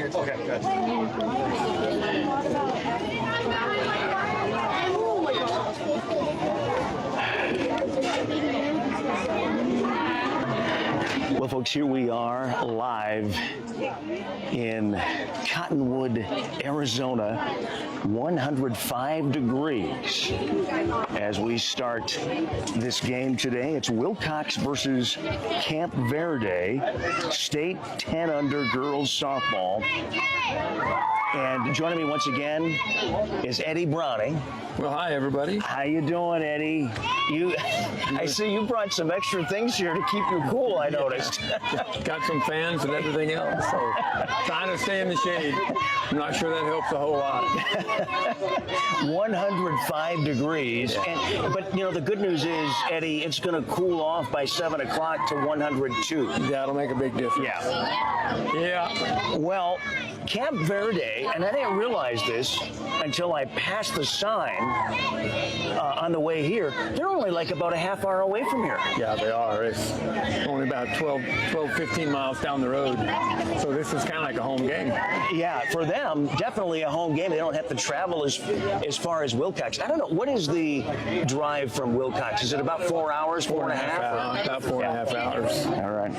here. Okay, good. Well, folks, here we are live in Cottonwood, Arizona, 105 degrees as we start this game today. It's WILLCOX versus Camp Verde, state 10 under girls softball. And joining me once again is Eddie Browning. Well, hi, everybody. How you doing, Eddie? I see you brought some extra things here to keep you cool, I noticed. Got some fans and everything else, so trying to stay in the shade. I'm not sure that helps a whole lot. 105 degrees, but you know the good news is, Eddie, it's going to cool off by 7 o'clock to 102. That'll make a big difference. Yeah. Well, Camp Verde, and I didn't realize this until I passed the sign on the way here, they're only like about a half hour away from here. Yeah, they are. It's only about 15 miles down the road. So this is kind of like a home game. Yeah, for them, definitely a home game. They don't have to travel as far as WILLCOX. I don't know, what is the drive from WILLCOX? Is it about 4 hours, 4.5? About 4.5 hours. All right.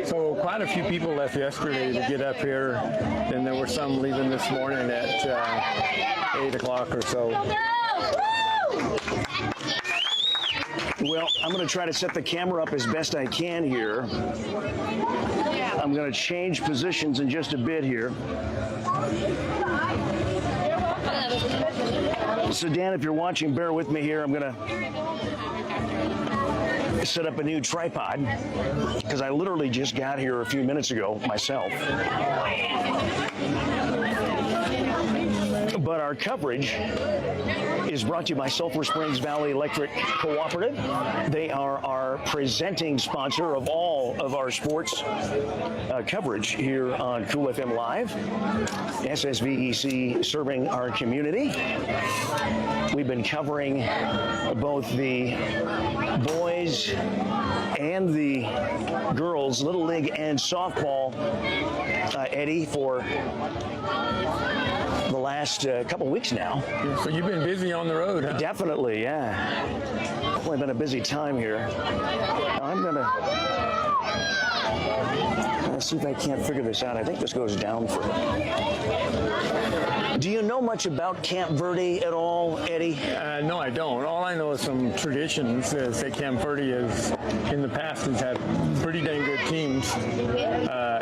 So quite a few people left yesterday to get up here. Then there were some leaving this morning at 8 o'clock or so. Well, I'm going to try to set the camera up as best I can here. I'm going to change positions in just a bit here. So, Dan, if you're watching, bear with me here. I'm going to set up a new tripod because I literally just got here a few minutes ago myself. But our coverage is brought to you by Sulphur Springs Valley Electric Cooperative. They are our presenting sponsor of all of our sports coverage here on Cool FM Live. SSVEC serving our community. We've been covering both the boys and the girls, Little League and softball, Eddie, for the last couple weeks now. So you've been busy on the road, huh? Definitely, yeah. Definitely been a busy time here. I'm gonna see if I can't figure this out. I think this goes down for. Do you know much about Camp Verde at all, Eddie? No, I don't. All I know is some traditions. Say Camp Verde has, in the past, has had pretty dang good teams,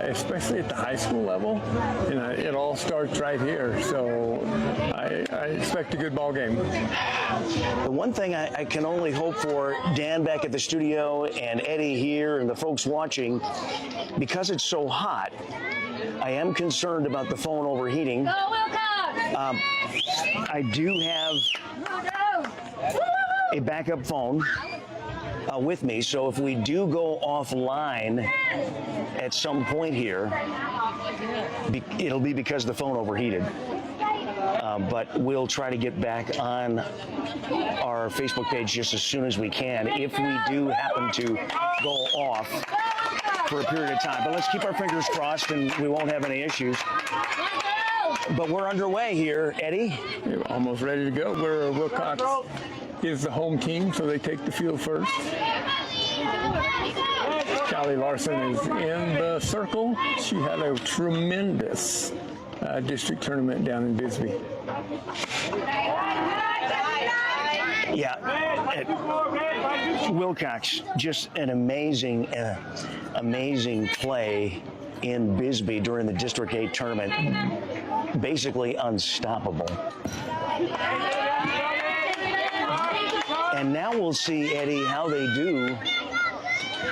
especially at the high school level. And it all starts right here. So I expect a good ball game. The one thing I can only hope for, Dan back at the studio and Eddie here and the folks watching, because it's so hot, I am concerned about the phone overheating. Go, WILLCOX! I do have a backup phone with me, so if we do go offline at some point here, it'll be because the phone overheated. But we'll try to get back on our Facebook page just as soon as we can if we do happen to go off for a period of time. But let's keep our fingers crossed and we won't have any issues. But we're underway here, Eddie. We're almost ready to go. WILLCOX is the home team, so they take the field first. Callie Larson is in the circle. She had a tremendous district tournament down in Bisbee. Yeah, WILLCOX, just an amazing play in Bisbee during the District 8 tournament. Basically unstoppable. And now we'll see, Eddie, how they do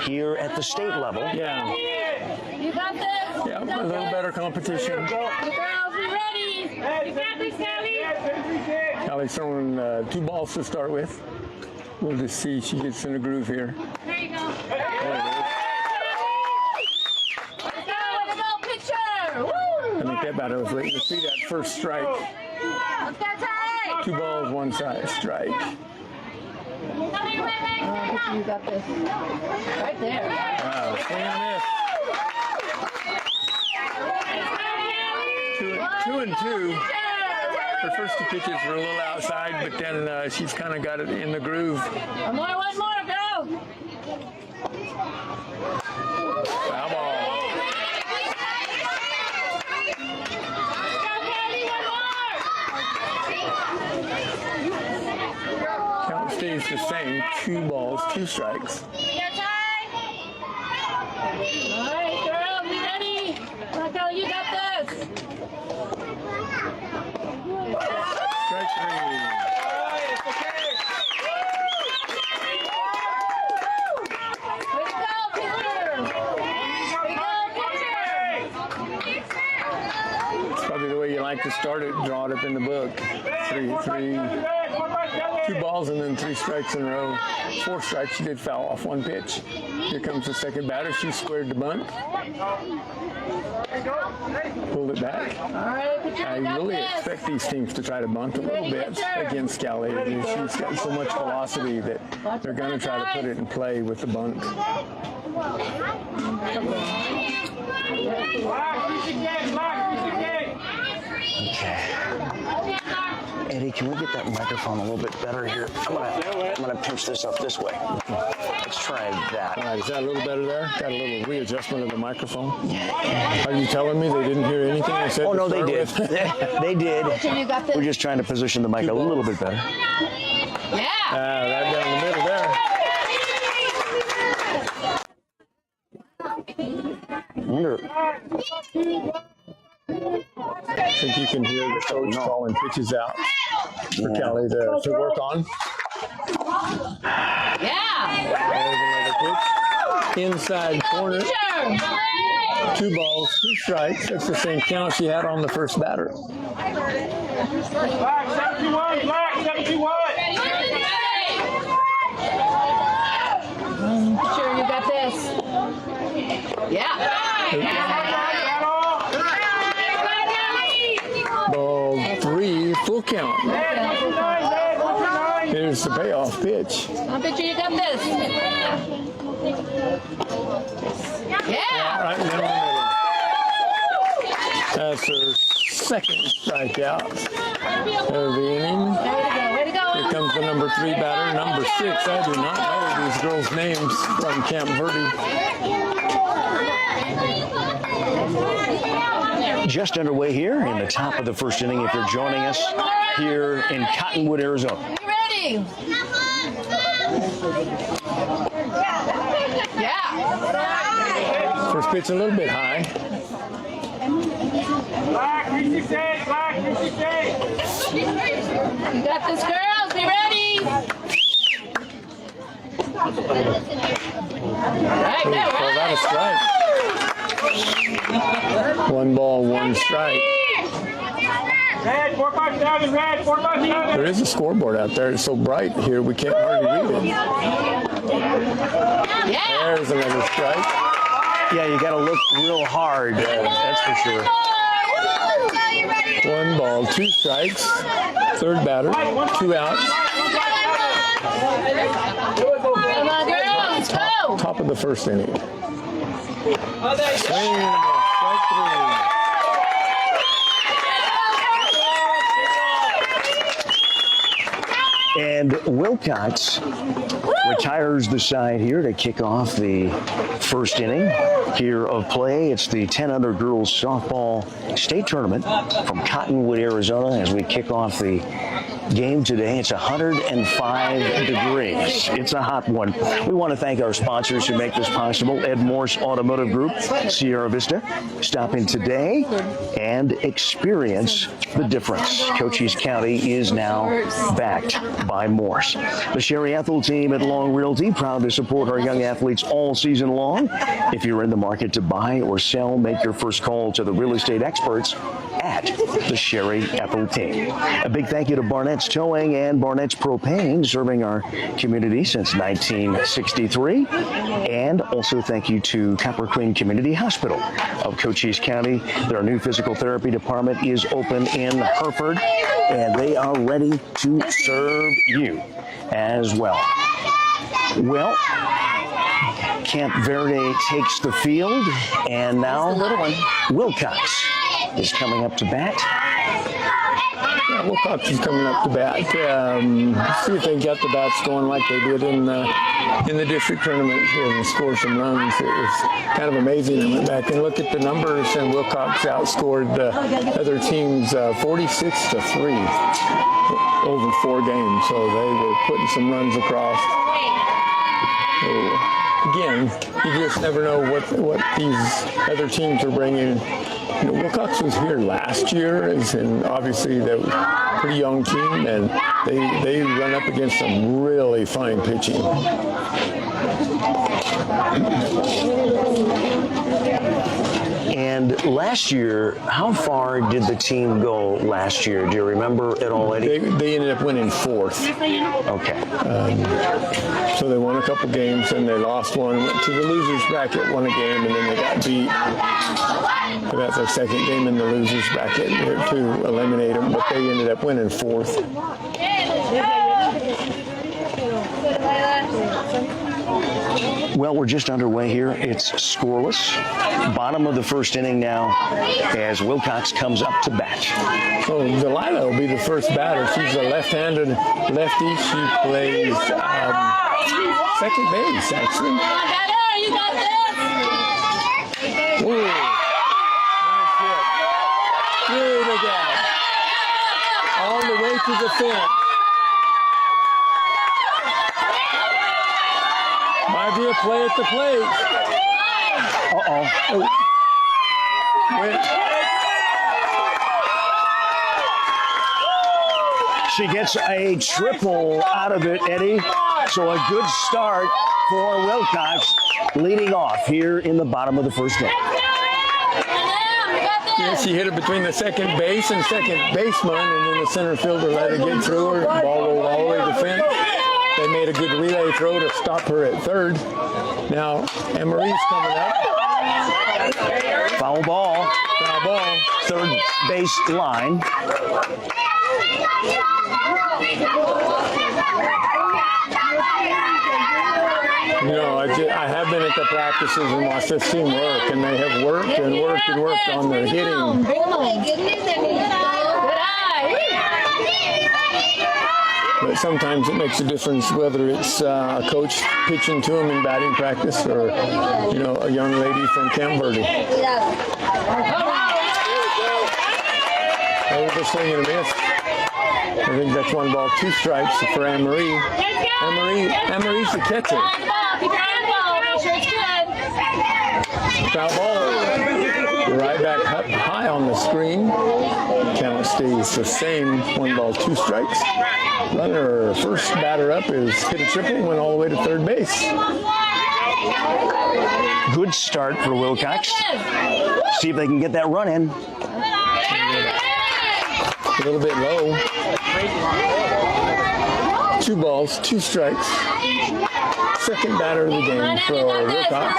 here at the state level. Yeah. You got this. Yeah, a little better competition. The girls, we ready. You got this, Callie. Callie's throwing 2 balls to start with. We'll just see if she gets in a groove here. There you go. There it is. Let's go, picture. Woo! I think that batter was waiting to see that first strike. Let's go, Ty. 2 balls, 1 side strike. You got this. Right there. Wow, swing and a miss. Two and two. Her first two pitches were a little outside, but then she's kind of got it in the groove. One more, go! Foul ball. Count stays the same. 2 balls, 2 strikes. All right, girls, be ready. Marco, you got this. Strike 3. Way to go, pitcher. It's probably the way you like to start it. Draw it up in the book. 2 balls and then 3 strikes in a row. 4 strikes. She did foul off 1 pitch. Here comes the second batter. She squared the bunt. Pulled it back. All right, pitcher, I you got really this. expect these teams to try to bunt a little bit against Cali. She's got so much velocity that they're going to try to put it in play with the bunt. Okay. Eddie, can we get that microphone a little bit better here? I'm gonna pinch this up this way. Let's try that. All right, is that a little better there? Got a little readjustment of the microphone. Are you telling me they didn't hear anything I said? Oh to no, they start did. with? They did. You got this. We're just trying to position the mic a little bit better. Yeah. Right down the middle there. I think you can hear the coach calling pitches out for Cali to work on. Yeah. There's another pitch. Inside corner. 2 balls, 2 strikes. That's the same count she had on the first batter. Black 71, black 71. Sure, you got this. Yeah. Ball 3, full count. Here's the payoff pitch. I'll bet you got this. Yeah. Right in the middle. That's her second strikeout of the inning. Way to go. Here comes the number 3 batter, number 6. I do not know these girls' names from Camp Verde. Just underway here in the top of the first inning if you're joining us here in Cottonwood, Arizona. You ready? Yeah. First pitch a little bit high. Black 368, black 368. You got this, girls. Be ready. Right, Called out a strike. 1 ball, 1 strike. Red 457, red 457. There is a scoreboard out there. It's so bright here we can't hardly read it. Yeah. There's another strike. Yeah, you got to look real hard, that's for sure. 1 ball, 2 strikes. Third batter, 2 outs. Come on, girls. Go. Top of the first inning. Swing and a miss. Strike 3. And Wilcox retires the side here to kick off the first inning here of play. It's the 10 under girls softball state tournament from Cottonwood, Arizona, as we kick off the game today. It's 105 degrees. It's a hot one. We want to thank our sponsors who make this possible. MORSE Automotive Group, Sierra Vista. Stop in today and experience the difference. Cochise County is now backed by MORSE. The Sherry Ethel team at Long Realty, proud to support our young athletes all season long. If you're in the market to buy or sell, make your first call to the real estate experts at the Sherry Ethel team. A big thank you to BARNETT'S Towing and BARNETT'S Propane, serving our community since 1963. And also thank you to Copper Queen Community Hospital of Cochise County. Their new physical therapy department is open in Hereford, and they are ready to serve you as well. Well, Camp Verde takes the field, and now Wilcox is coming up to bat. Yeah, WILLCOX is coming up to bat. See if they got the bats going like they did in the district tournament and score some runs. It was kind of amazing. I went back and looked at the numbers, and WILLCOX outscored the other teams 46-3 over 4 games. So they were putting some runs across. So, again, you just never know what these other teams are bringing. You know, WILLCOX was here last year, and obviously they were a pretty young team, and they run up against some really fine pitching. And last year, how far did the team go last year? Do you remember it already? They ended up winning 4th. Okay. So they won a couple games, and they lost one, went to the losers bracket, won a game, and then they got beat. But that's their second game in the losers bracket to eliminate them, but they ended up winning 4th. Well, we're just underway here. It's scoreless. Bottom of the first inning now as WILLCOX comes up to bat. So Delilah will be the first batter. She's a left-handed lefty. She plays second base, actually. You got this. Ooh. Nice hit. Through the gap. All the way to the fence. Might be a play at the plate. Uh-oh. Oh. She gets a triple out of it, Eddie. So a good start for WILLCOX, leading off here in the bottom of the first inning. Yeah, she hit it between the second base and second baseman, and then the center fielder let it get through her. Ball rolled all the way to the fence. They made a good relay throw to stop her at third. Now, Emery's coming up. Foul ball. Foul ball. Third base line. You know, I have been at the practices and watched this team work, and they have worked and worked and worked on their hitting. But sometimes it makes a difference whether it's a coach pitching to them in batting practice or, you know, a young lady from Camp Verde. Over the swing and a miss. I think that's 1 ball, 2 strikes for Anne-Marie. Anne-Marie's the catcher. Foul ball. Right back up high on the screen. Count stays the same. 1 ball, 2 strikes. Runner, first batter up, is hit a triple, went all the way to third base. Good start for WILLCOX. See if they can get that run in. A little bit low. 2 balls, 2 strikes. Second batter of the game for WILLCOX.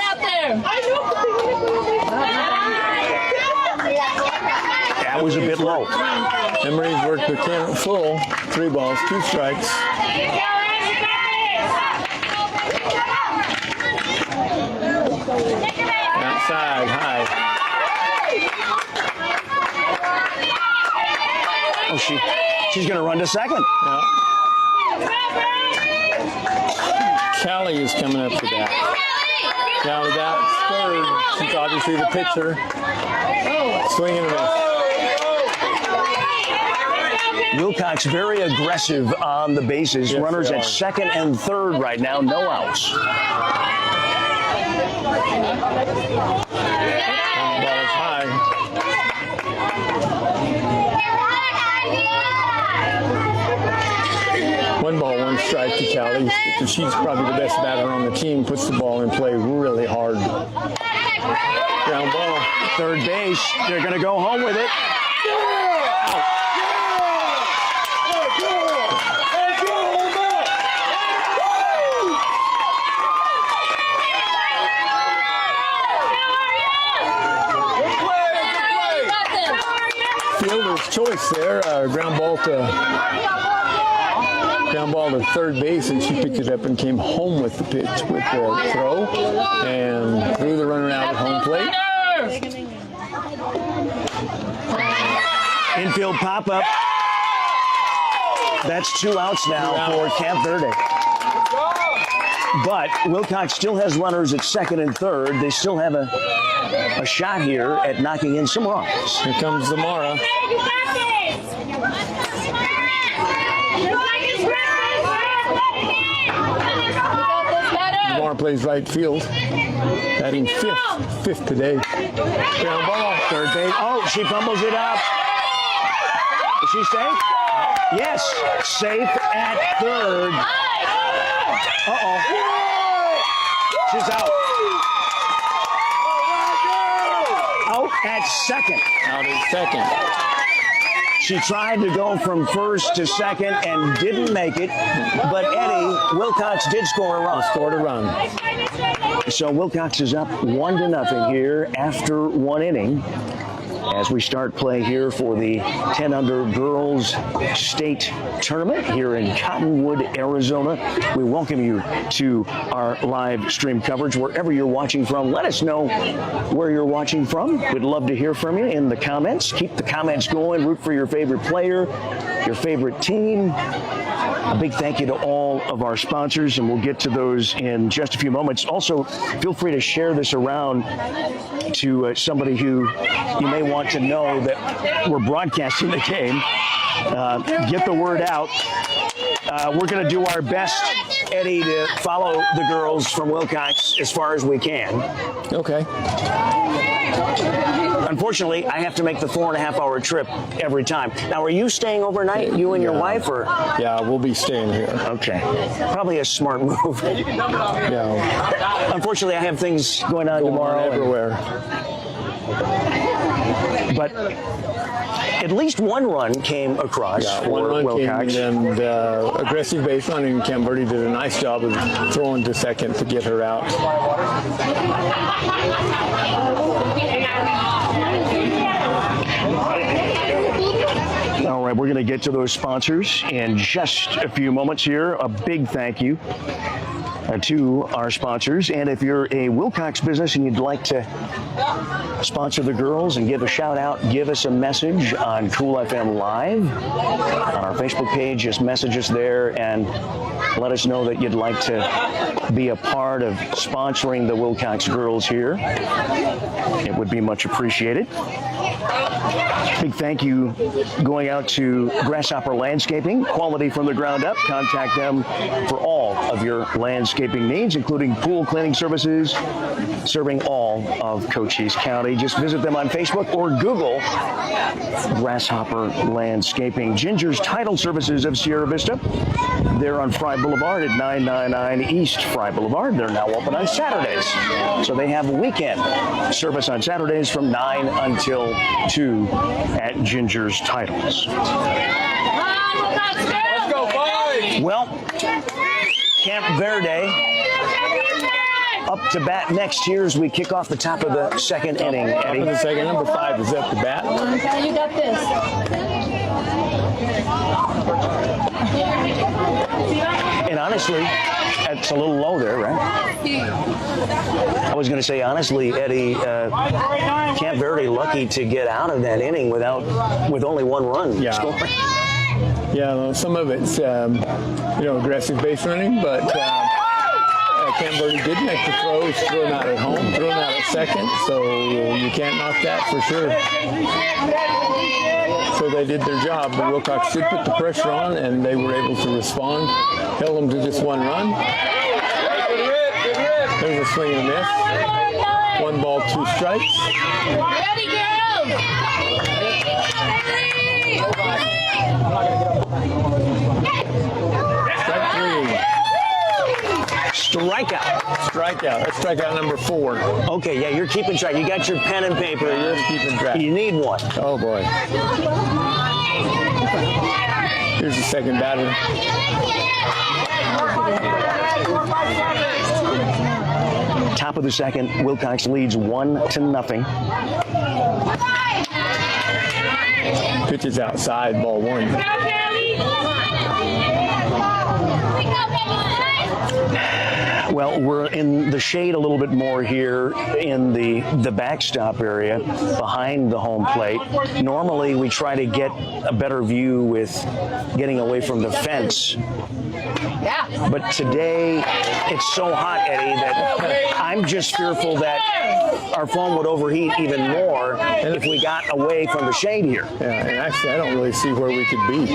That was a bit low. Emery's worked the count full. 3 balls, 2 strikes. Outside, high. Oh, she's going to run to second. Yeah. Callie is coming up to bat. Now that's third. She's obviously the pitcher. Swinging a miss. WILLCOX very aggressive on the bases. Yes, Runners they at are. second and third right now. No outs. Ball is high. One ball, 1 strike to Callie. She's probably the best batter on the team. Puts the ball in play really hard. Ground ball. Third base. They're going to go home with it. Fielder's choice there. Ground ball to third base, and she picked it up and came home with the pitch with the throw and threw the runner out at home plate. Infield pop-up. That's 2 outs now for Camp Verde. But Wilcox still has runners at second and third. They still have a shot here at knocking in some runs. Here comes Zamora. Zamora plays right field. Batting fifth today. Ground ball, third base. Oh, she fumbles it up. Is she safe? Yes, safe at third. Uh-oh. She's out. Out at second. Out at second. She tried to go from first to second and didn't make it, but Eddie, Wilcox did score a run. Scored a run. So Wilcox is up 1-0 here after 1 inning. As we start play here for the 10 under girls state tournament here in Cottonwood, Arizona. We welcome you to our live stream coverage wherever you're watching from. Let us know where you're watching from. We'd love to hear from you in the comments. Keep the comments going. Root for your favorite player, your favorite team. A big thank you to all of our sponsors, and we'll get to those in just a few moments. Also, feel free to share this around to somebody who you may want to know that we're broadcasting the game. Get the word out. We're going to do our best, Eddie, to follow the girls from Wilcox as far as we can. Okay. Unfortunately, I have to make the 4.5-hour trip every time. Now, are you staying overnight, you and your wife, or? Yeah, we'll be staying here. Okay. Probably a smart move. Yeah. Unfortunately, I have things going on tomorrow. Everywhere. But at least 1 run came across for 1 run Wilcox. came, and aggressive base running. Camp Verde did a nice job of throwing to second to get her out. All right, we're going to get to those sponsors in just a few moments here. A big thank you to our sponsors. And if you're a Wilcox business and you'd like to sponsor the girls and give a shout out, give us a message on Cool FM Live on our Facebook page. Just message us there and let us know that you'd like to be a part of sponsoring the Wilcox girls here. It would be much appreciated. Big thank you going out to Grasshopper Landscaping, quality from the ground up. Contact them for all of your landscaping needs, including pool cleaning services, serving all of Cochise County. Just visit them on Facebook or Google Grasshopper Landscaping. Ginger's Title Services of Sierra Vista. They're on Fry Boulevard at 999 East Fry Boulevard. They're now open on Saturdays. So they have weekend service on Saturdays from 9 until 2 at Ginger's Titles. Let's go, boys! Well, Camp Verde up to bat next year as we kick off the top of the second inning, Eddie. Top of the second, number 5 is up to bat. You got this. And honestly, that's a little low there, right? I was going to say, honestly, Eddie, Camp Verde lucky to get out of that inning with only 1 run scoring. Yeah, well, some of it's aggressive base running, but Camp Verde did make the throw. He's thrown out at home, thrown out at second, so you can't knock that for sure. So they did their job. The Wilcox did put the pressure on, and they were able to respond. Held them to just 1 run. There's a swing and a miss. 1 ball, 2 strikes. Ready, girls! Strike 3. Strikeout. Strikeout. That's strikeout number 4. Okay, yeah, you're keeping track. You got your pen and paper. You're keeping track. You need one. Oh, boy. Here's the second batter. Top of the second, Wilcox leads 1-0. Pitch is outside, ball 1. Well, we're in the shade a little bit more here in the backstop area behind the home plate. Normally we try to get a better view with getting away from the fence. Yeah. But today it's so hot, Eddie, that I'm just fearful that our phone would overheat even more if we got away from the shade here. Yeah, and actually I don't really see where we could be.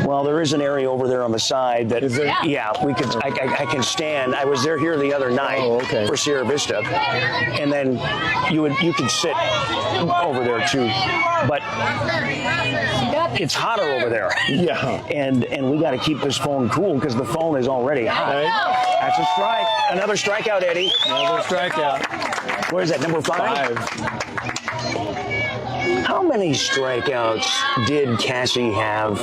Well, there is an area over there on the side that, Is there? yeah, we could. I can stand. I was there here the other night for Sierra Vista, and then you could sit over there too, but it's hotter over there. Yeah. And we got to keep this phone cool because the phone is already hot. Right. That's a strike. Another strikeout, Eddie. Another strikeout. Where is that? Number 5? 5. How many strikeouts did Cassie have?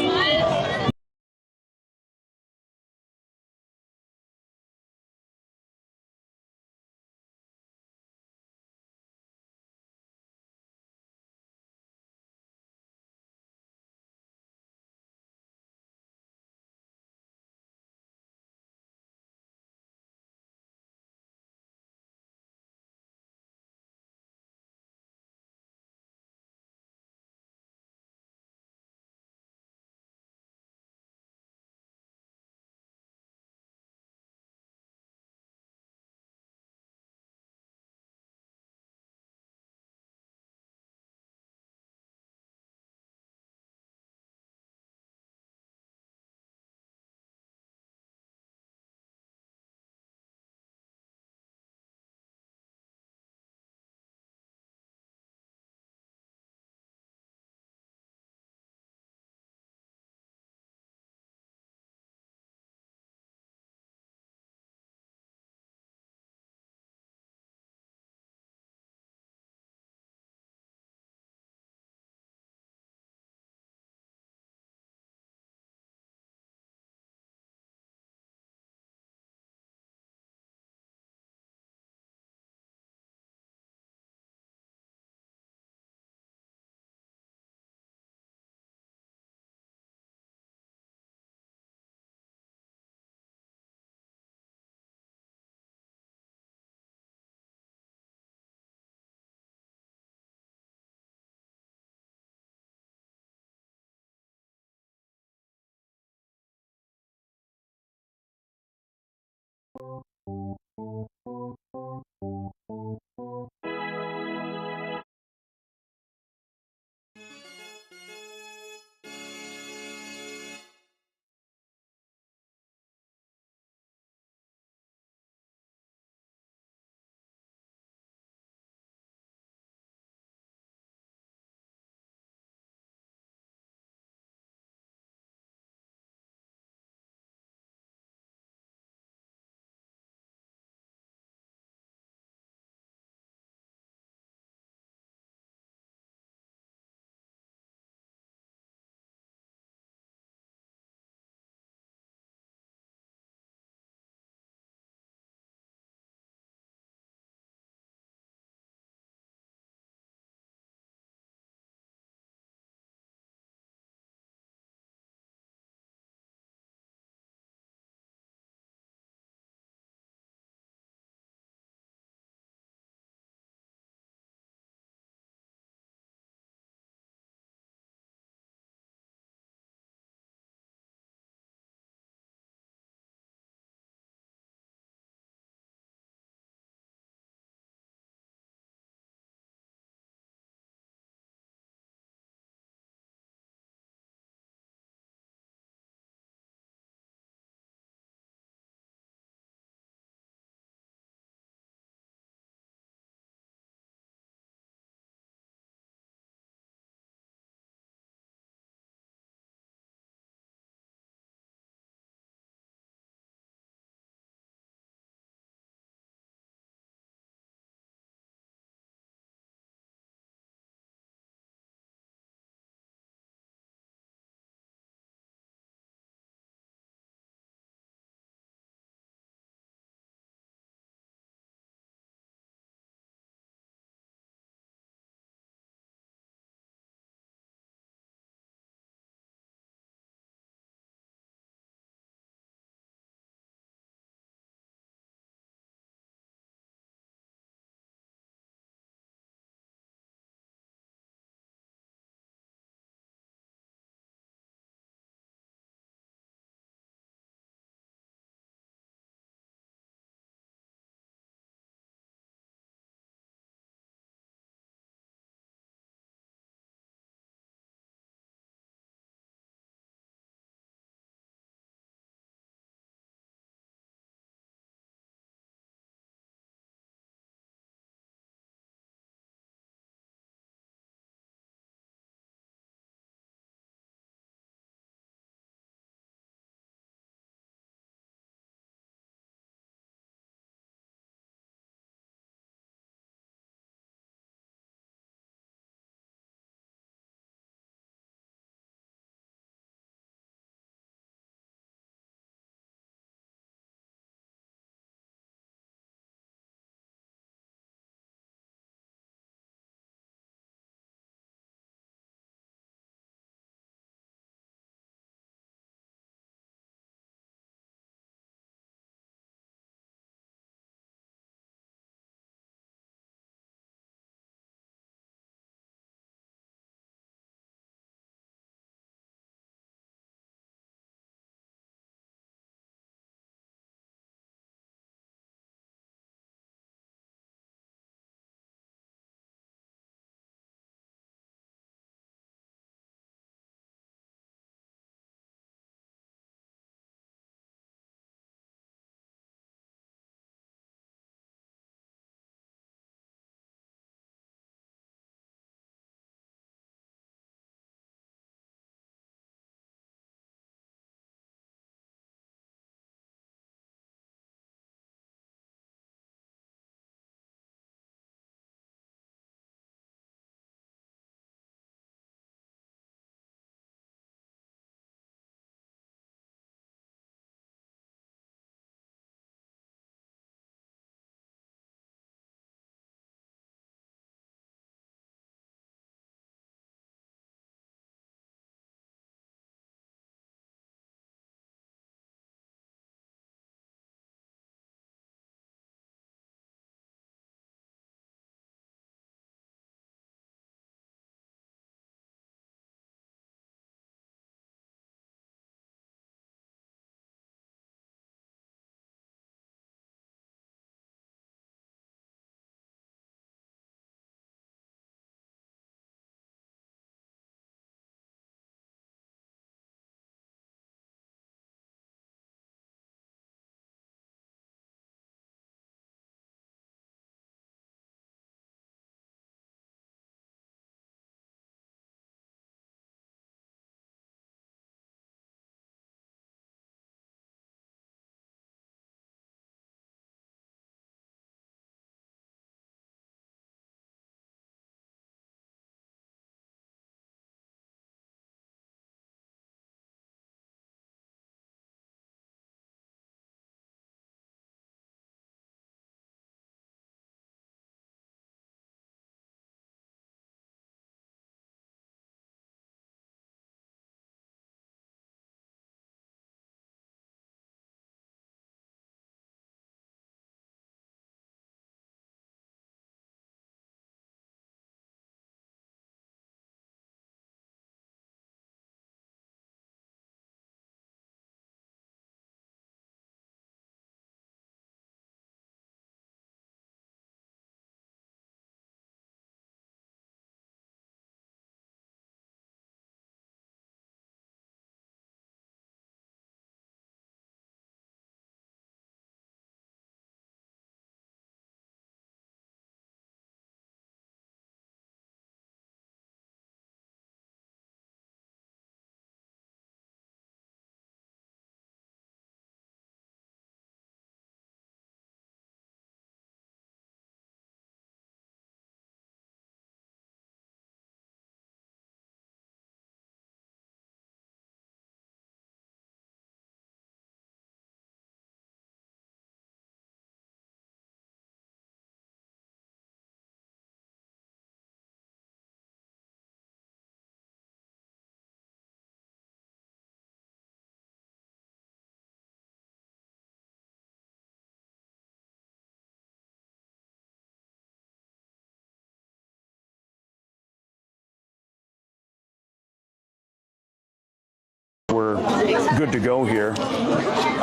good to go here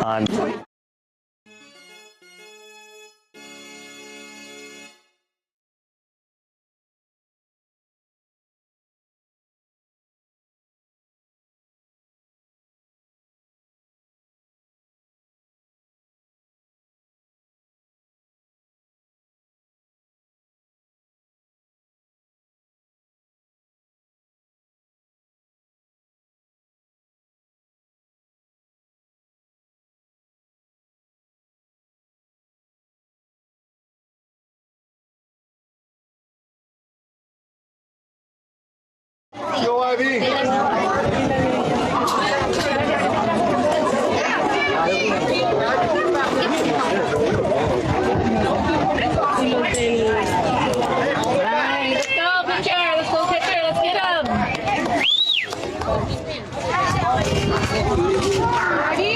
on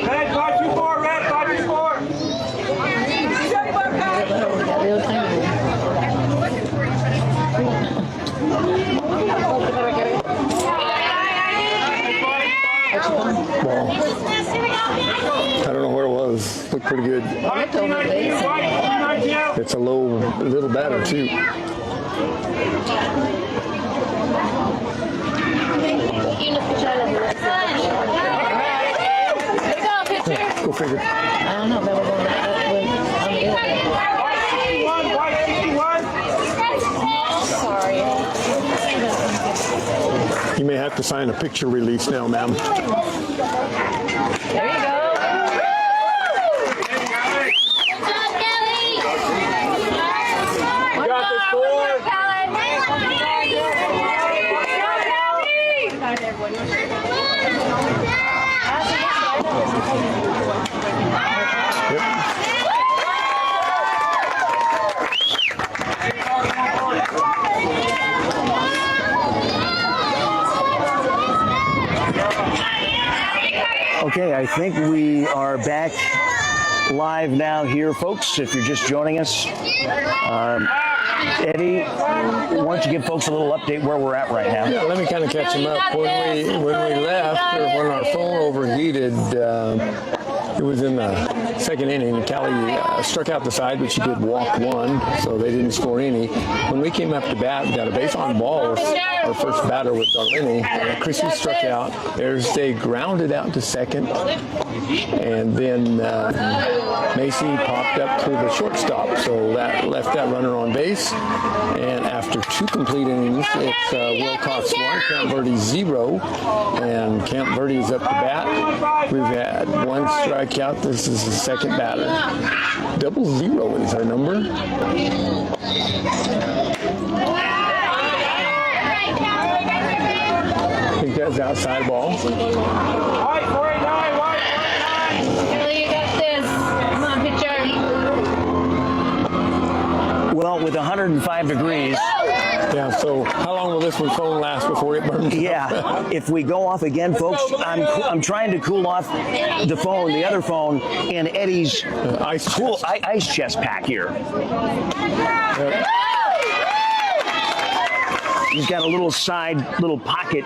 Red 524, red 524. I don't know where it was. Looked pretty good. It's a little batter too. Go figure. I don't know, but we're going Sorry. You may have to sign a picture release now, ma'am. There you go. Got the score. Okay, I think we are back live now here, folks, if you're just joining us. Eddie, why don't you give folks a little update where we're at right now? Yeah, let me kind of catch them up. When we left, or when our phone overheated, it was in the second inning. Callie struck out the side, but she did walk one, so they didn't score any. When we came up to bat, we got a base on ball. Our first batter was Darlene. Chrissy struck out. There's they grounded out to second, and then Macy popped up to the shortstop, so that left that runner on base. And after two complete innings, it's WILLCOX 1, Camp Verde 0, and Camp Verde is up to bat. We've had one strikeout. This is the second batter. 00 is our number. I think that's outside ball. White 49, white 49. Kelly, you got this. Come on, pitcher. Well, with 105 degrees. Yeah, so how long will this phone last before it burns? Yeah, if we go off again, folks, I'm trying to cool off the phone, the other phone, in Eddie's ice chest pack here. He's got a little pocket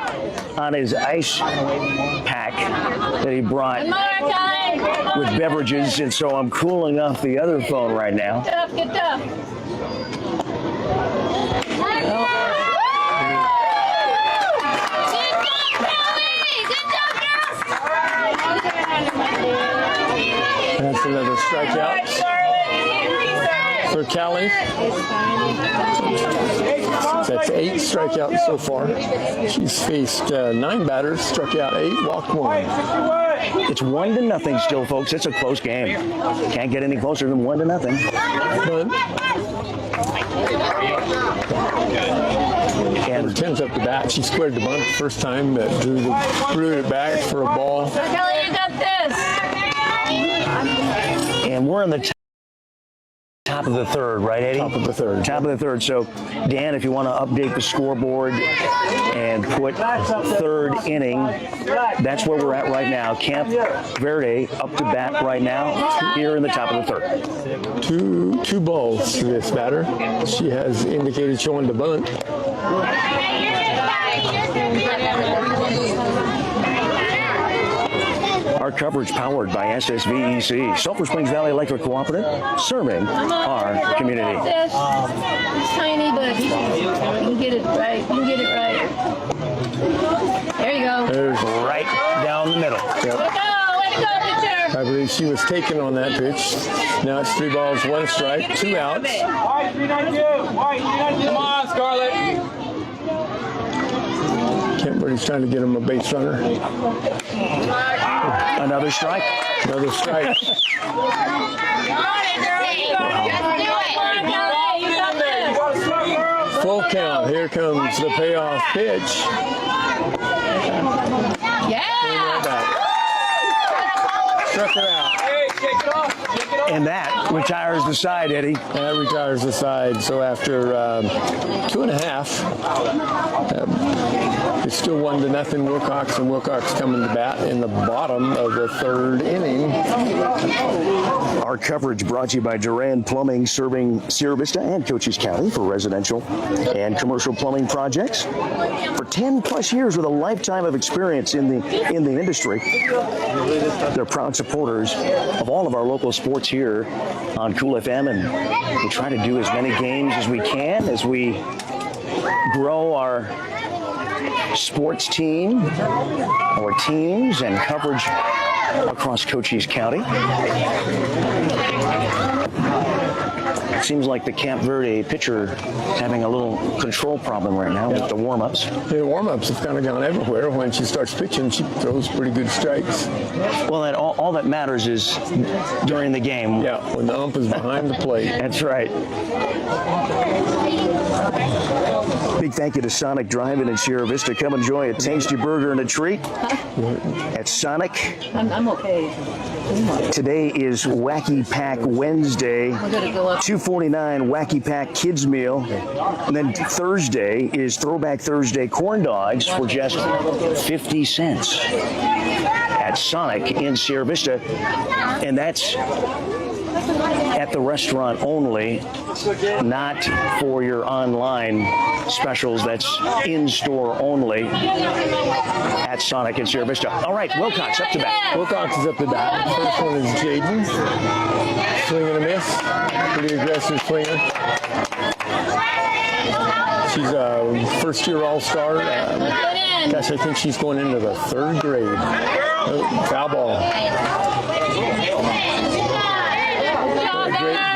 on his ice pack that he brought with beverages, and so I'm cooling off the other phone right now. Get tough. That's another strikeout for Callie. That's 8 strikeouts so far. She's faced 9 batters, struck out 8, walked 1. It's 1-0 still, folks. It's a close game. Can't get any closer than 1-0. And 10's up the bat. She squared the bunt the first time, but threw it back for a ball. Kelly, you got this. And we're in the top of the third, right, Eddie? Top of the third. Top of the third. So, Dan, if you want to update the scoreboard and put third inning, that's where we're at right now. Camp Verde up to bat right now here in the top of the third. Two balls to this batter. She has indicated she wanted to bunt. Our coverage powered by SSVEC, Sulphur Springs Valley Electric Cooperative, serving our community. It's tiny, but you can get it right. You can get it right. There you go. There's Right down the middle. Way to go, pitcher. I believe she was taken on that pitch. Now it's 3 balls, 1 strike, 2 outs. White, 392. White, 392. Come on, Scarlett. Kentberry's trying to get him a base runner. Another strike. Another strike. Full count. Here comes the payoff pitch. Struck her out. Hey, shake it off. Shake it off. And that retires the side, Eddie. That retires the side. So after 2.5, it's still 1-0 Wilcox, and Wilcox coming to bat in the bottom of the 3rd inning. Our coverage brought to you by Duran Plumbing, serving Sierra Vista and Cochise County for residential and commercial plumbing projects. For 10 plus years with a lifetime of experience in the industry, they're proud supporters of all of our local sports here on Cool FM, and we try to do as many games as we can as we grow our sports team, our teams, and coverage across Cochise County. It seems like the Camp Verde pitcher is having a little control problem right now with the warm-ups. The warm-ups have kind of gone everywhere. When she starts pitching, she throws pretty good strikes. Well, that all that matters is during the game. Yeah, when the ump is behind the plate. That's right. Big thank you to Sonic Drive-In in Sierra Vista. Come enjoy a tasty burger and a treat at Sonic. I'm okay. Today is Wacky Pack Wednesday. $2.49 Wacky Pack Kids Meal. And then Thursday is Throwback Thursday corn dogs for just 50 cents at Sonic in Sierra Vista. And that's at the restaurant only, not for your online specials. That's in-store only at Sonic in Sierra Vista. All right, Wilcox up to bat. Wilcox is up to bat. First one is Jaden. Swing and a miss. Pretty aggressive swinger. She's a first-year All-Star. Gosh, I think she's going into the 3rd grade. Foul ball.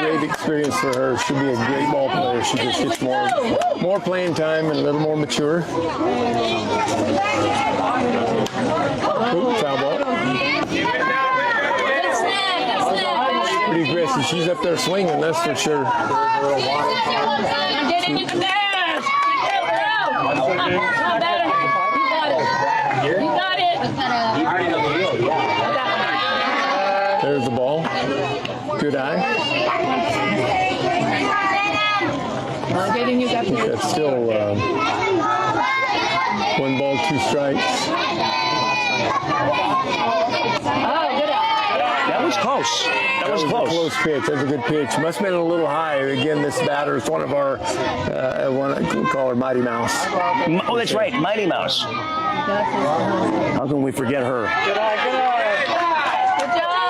Great experience for her. She'll be a great ball player. She just gets more playing time and a little more mature. Ooh, foul ball. Pretty aggressive. She's up there swinging, that's for sure. There's the ball. Good eye. That's still 1 ball, 2 strikes. That was close. That was close. A close pitch. That's a good pitch. Must have been a little high. Again, this batter is one of our, we call her Mighty Mouse. Oh, that's right, Mighty Mouse. How can we forget her?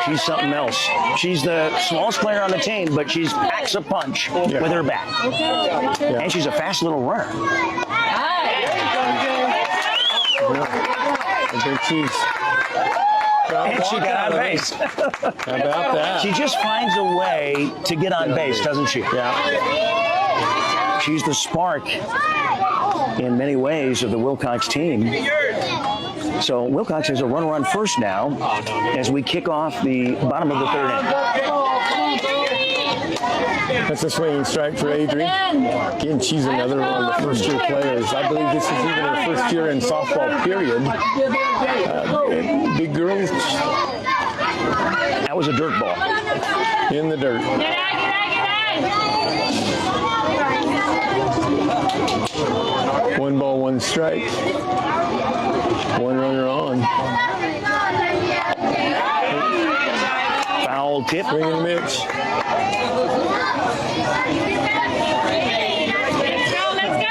She's something else. She's the smallest player on the team, but she packs a punch with her bat. Yeah. And she's a fast little runner. I think she's... And she got on base. How about that? She just finds a way to get on base, doesn't she? Yeah. She's the spark in many ways of the Wilcox team. So Wilcox has a runner on first now as we kick off the bottom of the 3rd inning. That's a swinging strike for Adrian. Again, she's another one of the first-year players. I believe this is even her first year in softball, period. Big girls. That was a dirt ball. In the dirt. 1 ball, 1 strike. 1 runner on. Foul tip. Swing and a miss. Let's go.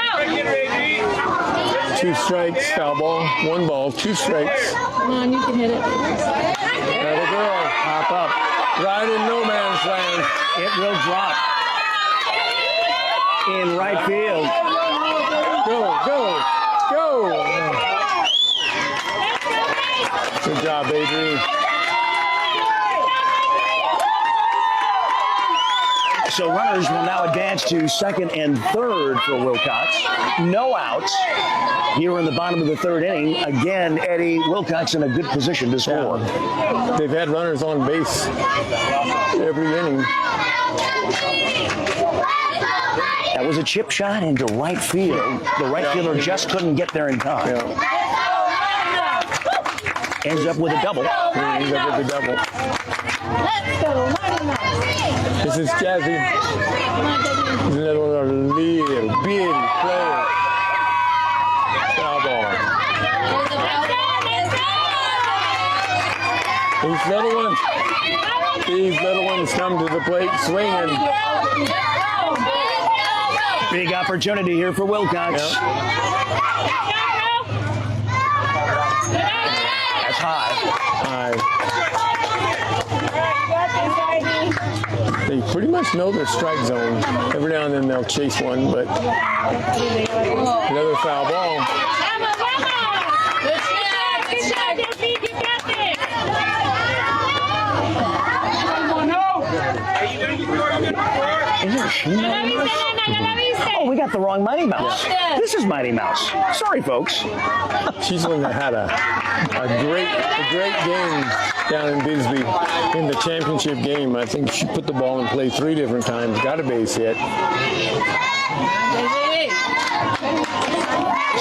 2 strikes, foul ball. 1 ball, 2 strikes. Come on, you can hit it. It will drop in right field. Go, go, go. Good job, Adrian. So runners will now advance to second and third for Wilcox. No outs here in the bottom of the third inning. Again, Eddie, Wilcox in a good position to score. Yeah. They've had runners on base every inning. That was a chip shot into right field. The right fielder just couldn't get there in time. Yeah. Ends up with a double. Ends up with a double. This is Jazzy. Little bitty player. Foul ball. These little ones come to the plate swinging. Big opportunity here for Wilcox. Yep. That's high. They pretty much know their strike zone. Every now and then they'll chase one, but another foul ball. Is there she Mighty Mouse? Oh, we got the wrong Mighty Mouse. Yeah. This is Mighty Mouse. Sorry, folks. She's the one that had a great game down in Bisbee in the championship game. I think she put the ball in play 3 different times, got a base hit.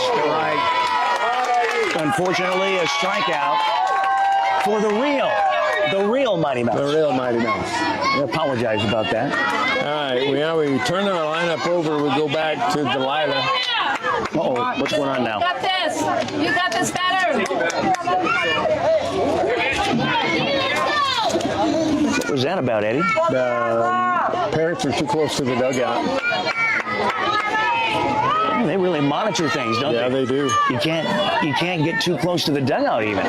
Strike. Unfortunately, a strikeout for the real Mighty Mouse. The real Mighty Mouse. I apologize about that. All right, we turn our lineup over. We go back to Delilah. Uh-oh, what's going on now? You got this. You got this better. What was that about, Eddie? The parents are too close to the dugout. They really monitor things, don't they? Yeah, they do. You can't get too close to the dugout even.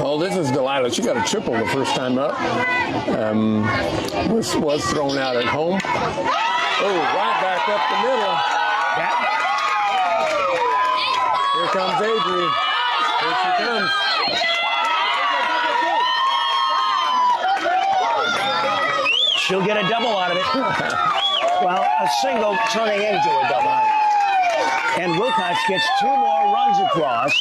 Well, this is Delilah. She got a triple the first time up. Was thrown out at home. Oh, right back up the middle. Here comes Adrian. Here she comes. She'll get a double out of it. Well, a single turning into a double. And Wilcox gets 2 more runs across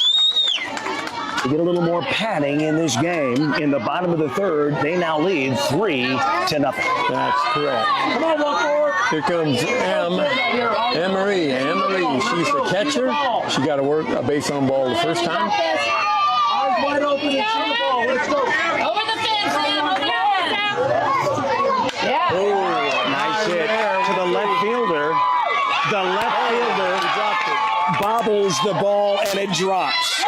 to get a little more padding in this game. In the bottom of the third, they now lead 3-0. That's correct. Come on, Walker. Here comes Anne-Marie. Anne-Marie, she's the catcher. She got to work a base on ball the first time. Eyes wide open and shoot the ball. Let's go. Over the fence, Liam. Over the fence. Yeah. Oh, Nice hit to the left fielder. The left fielder bobbles the ball and it drops.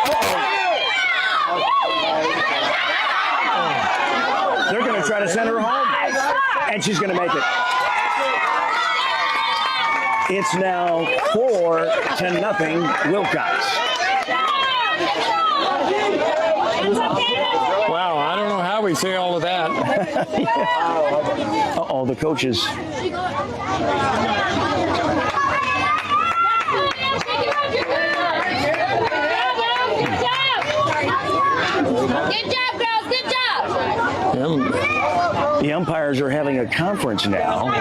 They're going to try to send her home, and she's going to make it. It's now 4-0 Wilcox. wow, I don't know how we say all of that. Uh-oh, the coaches. Good job, girls. Good job. The umpires are having a conference now. Was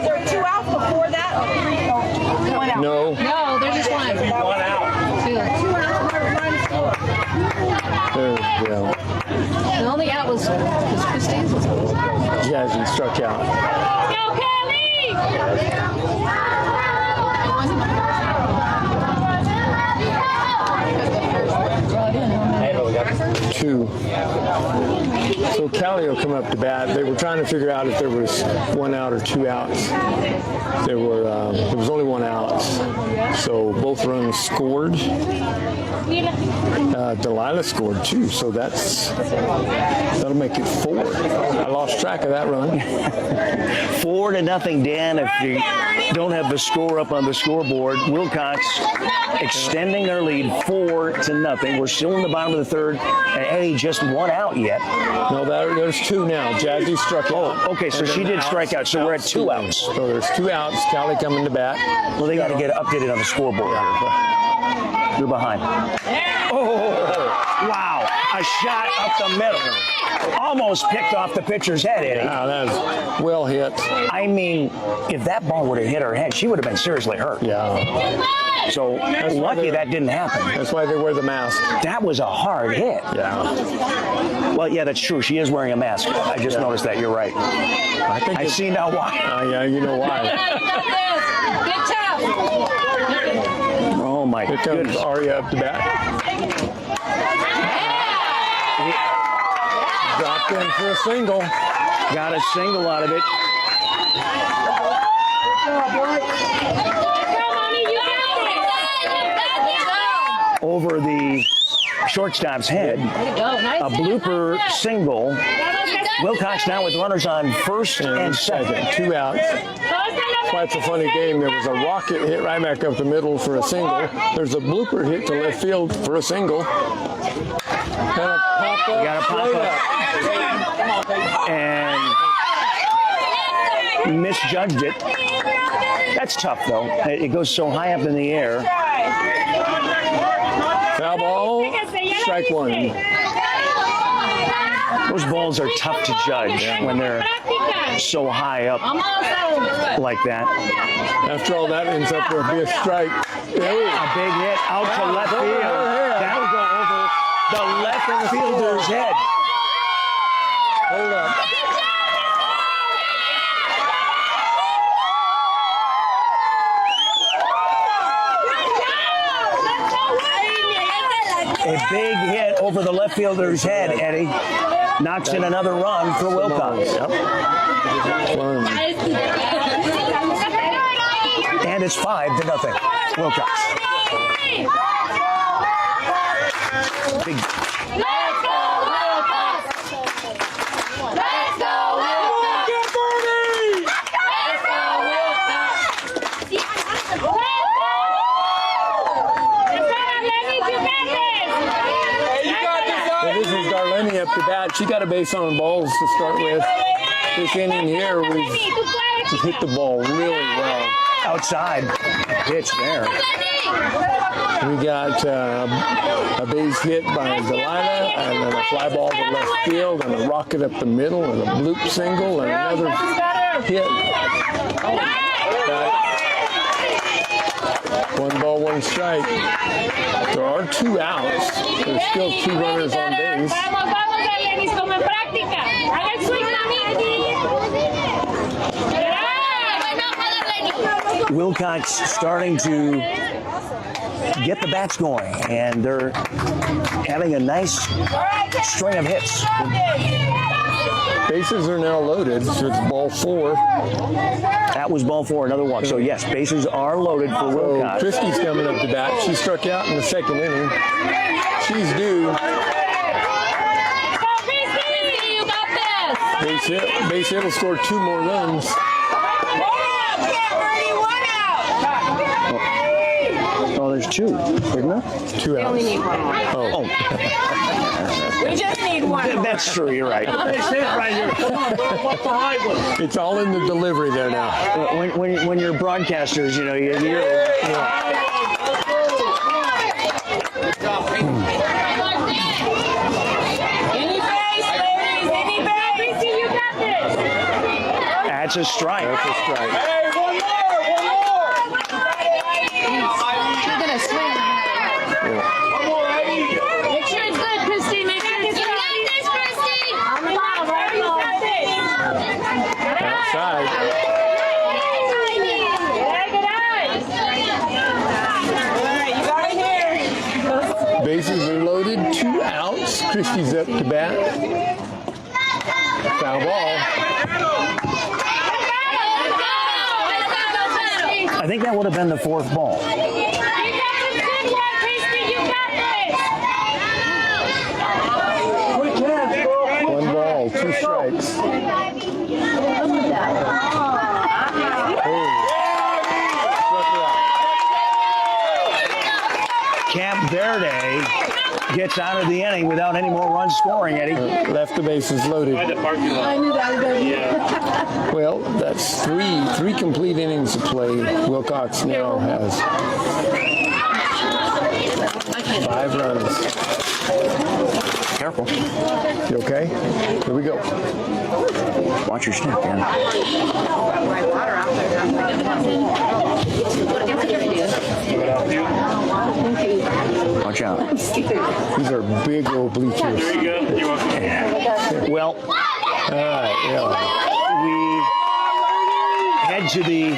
there 2 outs before that? Or 1 out? No. No, they're just 1. 1 out. 2 outs. There we go. The only out was Christine's. Jazzy struck out. Go, Kelly! 2. So Callie will come up to bat. They were trying to figure out if there was 1 out or 2 outs. There was only 1 out. So both both runs scored. Delilah scored too, so that'll make it 4. I lost track of that run. 4-0, Dan. If you don't have the score up on the scoreboard, Wilcox extending their lead 4-0. We're still in the bottom of the third, and Eddie just 1 out yet. No, there's 2 now. Jazzy struck out. Oh, okay, so she did strike out, so we're at 2 outs. So there's 2 outs. Callie coming to bat. Well, they got to get updated on the scoreboard here. You're behind. Oh, wow. A shot up the middle. Almost picked off the pitcher's head, Eddie. Wow, that was well hit. I mean, if that ball would have hit her head, she would have been seriously hurt. Yeah. So lucky that didn't happen. That's why they wear the mask. That was a hard hit. Yeah. Well, yeah, that's true. She is wearing a mask. I just noticed that. You're right. I see now why. Yeah, you know why. Good job. Oh, my Here comes goodness. Aria up to bat. Dropped in for a single. Got a single out of it. Over the shortstop's head. A blooper single. Wilcox now with runners on first and second. 2 outs. That's why it's a funny game. There was a rocket hit right back up the middle for a single. There's a blooper hit to left field for a single. Gotta pop up. Gotta pop up. And misjudged it. That's tough, though. It goes so high up in the air. Foul ball. Strike 1. Those balls are tough to judge when they're so high up like that. After all, that ends up with a strike. A big hit out to left field. That'll go over the left fielder's head. Hold up. A big hit over the left fielder's head, Eddie. Knocks in another run for Wilcox. Yep. And it's 5-0. Wilcox. Big. Let's go, Wilcox! Let's go, Wilcox! Let's go, Wilcox! So this is Darlene up to bat. She got a base on balls to start with. This inning here, we've hit the ball really well. Outside pitch there. We got a base hit by Delilah, and then a fly ball to left field, and a rocket up the middle, and a bloop single, and another hit. 1 ball, 1 strike. There are 2 outs. There's still 2 runners on base. Wilcox starting to get the bats going, and they're having a nice string of hits. Bases are now loaded, so it's ball 4. That was ball 4, another one. So yes, bases are loaded for Wilcox. Christie's coming up to bat. She struck out in the 2nd inning. She's due. Base hit will score 2 more runs. Oh, there's 2, isn't there? 2 outs. Oh. We just need 1. That's true, you're right. It's all in the delivery there now. When you're broadcasters, you know, you're That's a strike. That's a strike. Hey, one more! She's gonna swing. One more, Eddie! Make sure it's good, Christy. Make sure it's good. You got this, Christy. On the ball, right? Outside. Bases are loaded. 2 outs. Christie's up to bat. Foul ball. I think that would have been the 4th ball. Camp Verde gets out of the inning without any more runs scoring, Eddie. Left the bases loaded. I knew that was going to Well, that's three complete innings of play. Wilcox now has 5 runs. Careful. You okay? Here we go. Watch your step, man. Watch out. These are big old bleachers. There you go. You're welcome. Well, All right, yeah. we head to the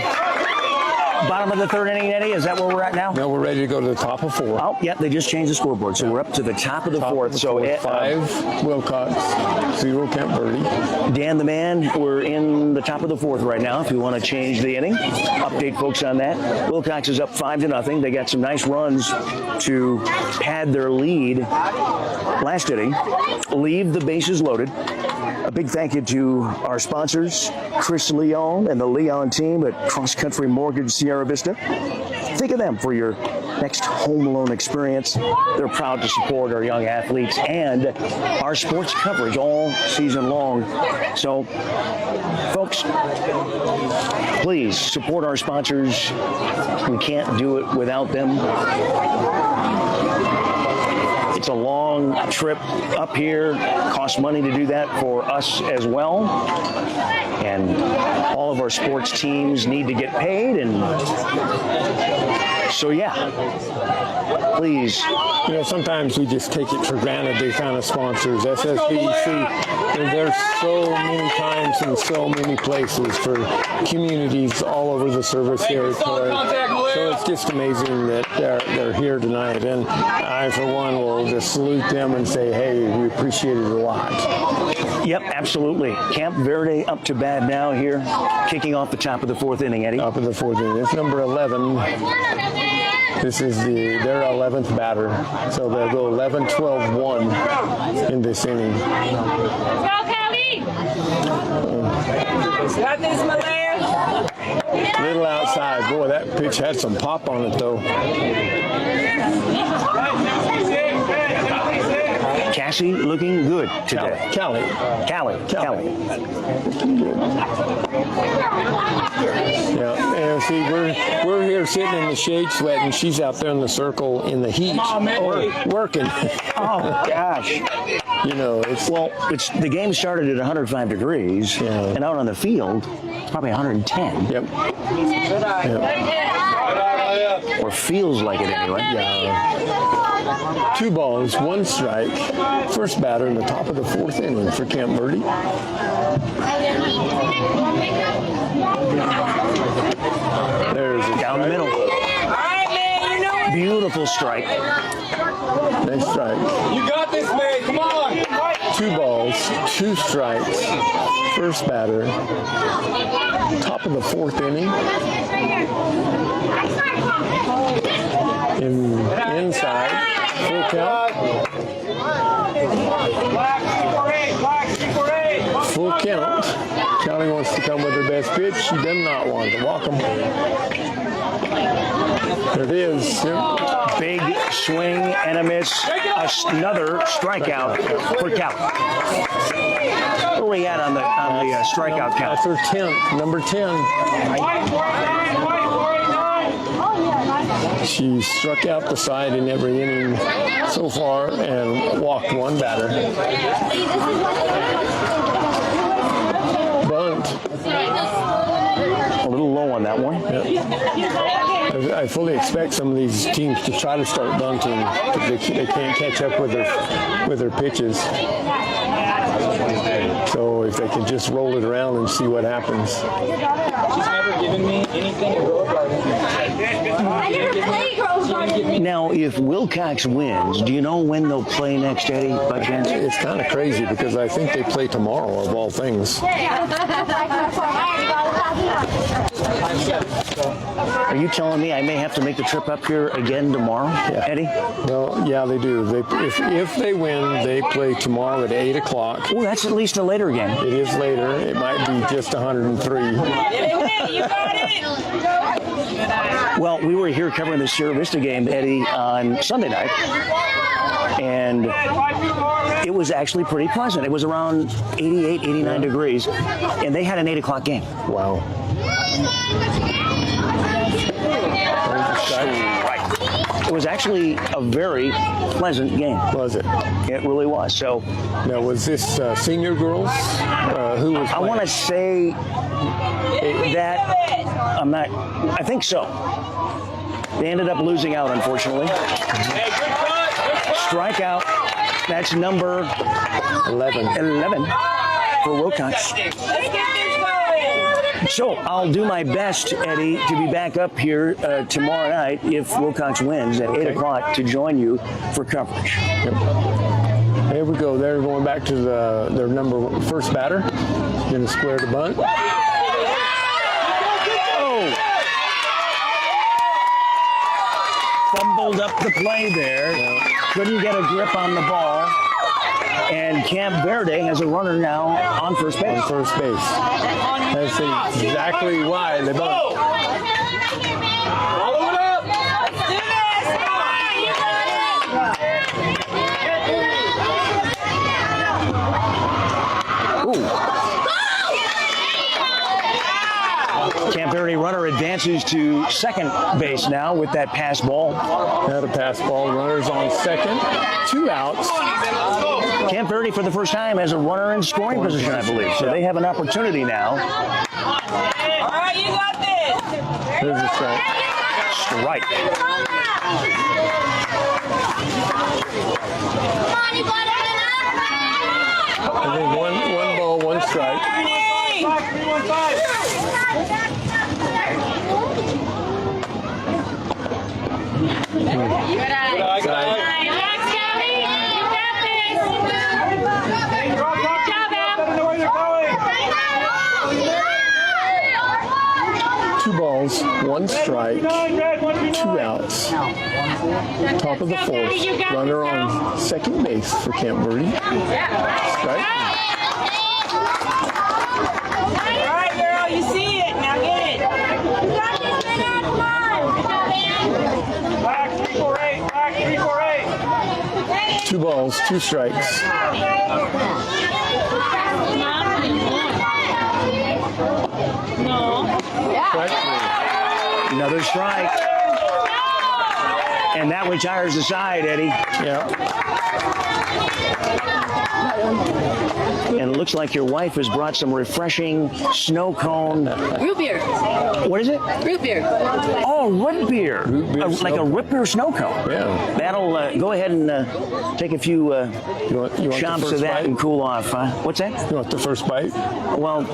bottom of the 3rd inning, Eddie. Is that where we're at now? Now we're ready to go to the top of 4. Oh, yeah, they just changed the scoreboard, so we're up to the top of the 4th. So 5 Wilcox, 0 Camp Verde. Dan the man, we're in the top of the 4th right now. If you want to change the inning, update folks on that. Wilcox is up 5-0. They got some nice runs to pad their lead last inning. Leave the bases loaded. A big thank you to our sponsors, Chris Leon and the Leon team at Cross Country Mortgage Sierra Vista. Think of them for your next home loan experience. They're proud to support our young athletes and our sports coverage all season long. So, folks, please support our sponsors. We can't do it without them. It's a long trip up here. Costs money to do that for us as well. And all of our sports teams need to get paid. And so, yeah, please. You know, sometimes we just take it for granted, these kind of sponsors. SSBC, there's so many times in so many places for communities all over the service territory. So it's just amazing that they're here tonight. And I, for one, will just salute them and say, hey, we appreciate it a lot. Yep, absolutely. Camp Verde up to bat now here, kicking off the top of the 4th inning, Eddie. Top of the 4th inning. It's number 11. This is their 11th batter. So they'll go 11-12-1 in this inning. Go, Callie! Got this, my man. Little outside. Boy, that pitch had some pop on it, though. Cassie looking good today. Callie. Yeah, and see, we're here sitting in the shade sweating. She's out there in the circle in the heat, working. Oh gosh. You know, it's the game started at 105 degrees, and out on the field, it's probably 110. Yep. Or feels like it anyway. Yeah. 2 balls, 1 strike. First batter in the top of the 4th inning for Camp Verde. There's a Down the middle. All right, man, you know it. Beautiful strike. nice strike. You got this, man. Come on. 2 balls, 2 strikes. First batter. Top of the 4th inning. Inside. Full count. Full count. Callie wants to come with her best pitch. She does not want to walk him. There it is. Big swing and a miss. Another strikeout for Callie. Where are we at on the strikeout count? That's her 10th, number 10. She struck out the side in every inning so far and walked 1 batter. Bunt. A little low on that one. Yep. I fully expect some of these teams to try to start bunting because they can't catch up with their pitches. So if they can just roll it around and see what happens. She's never given me anything to grow up. I never played girls' garden. Now, if Wilcox wins, do you know when they'll play next, Eddie, by chance? It's kind of crazy because I think they play tomorrow of all things. Are you telling me I may have to make the trip up here again tomorrow, Eddie? Well, yeah, they do. If they win, they play tomorrow at 8 o'clock. Oh, that's at least a later game. It is later. It might be just 103. You got it. Well, we were here covering the Sierra Vista game, Eddie, on Sunday night, and it was actually pretty pleasant. It was around 88, 89 degrees, and they had an 8 o'clock game. Wow. Right. It was actually a very pleasant game. Was it? It really was. So now, was this senior girls? Who was? I want to say that I think so. They ended up losing out, unfortunately. Strikeout. That's number 11 for Wilcox. So I'll do my best, Eddie, to be back up here tomorrow night if Wilcox wins at 8 o'clock to join you for coverage. Yep. Here we go. They're going back to their first batter. Going to square the bunt. Oh! Fumbled up the play there. Couldn't get a grip on the ball. And Camp Verde has a runner now on first base. On first base. That's exactly why they bunt. Follow it up. Let's do this. Come on, you got it. Ooh. Camp Verde runner advances to second base now with that pass ball. Now the pass ball. Runners on second. 2 outs. Camp Verde for the first time has a runner in scoring position, I believe. So they have an opportunity now. All right, you got this. There's a strike. Strike. I think one ball, 1 strike. Two balls, 1 strike, 2 outs. Top of the 4th. Runner on second base for Camp Verde. Strike. All right, girl, you see it. Now get it. Black 348. Black 348. 2 balls, 2 strikes. Strike 3. Another strike. And that retires the side, Eddie. Yeah. And it looks like your wife has brought some refreshing snow cone. Root beer. What is it? Root beer. Oh, root beer. Root beer Like a root beer snow cone. Yeah. That'll go ahead and take a few You want the chomps first of that bite? and cool off. What's that? You want the first bite? Well,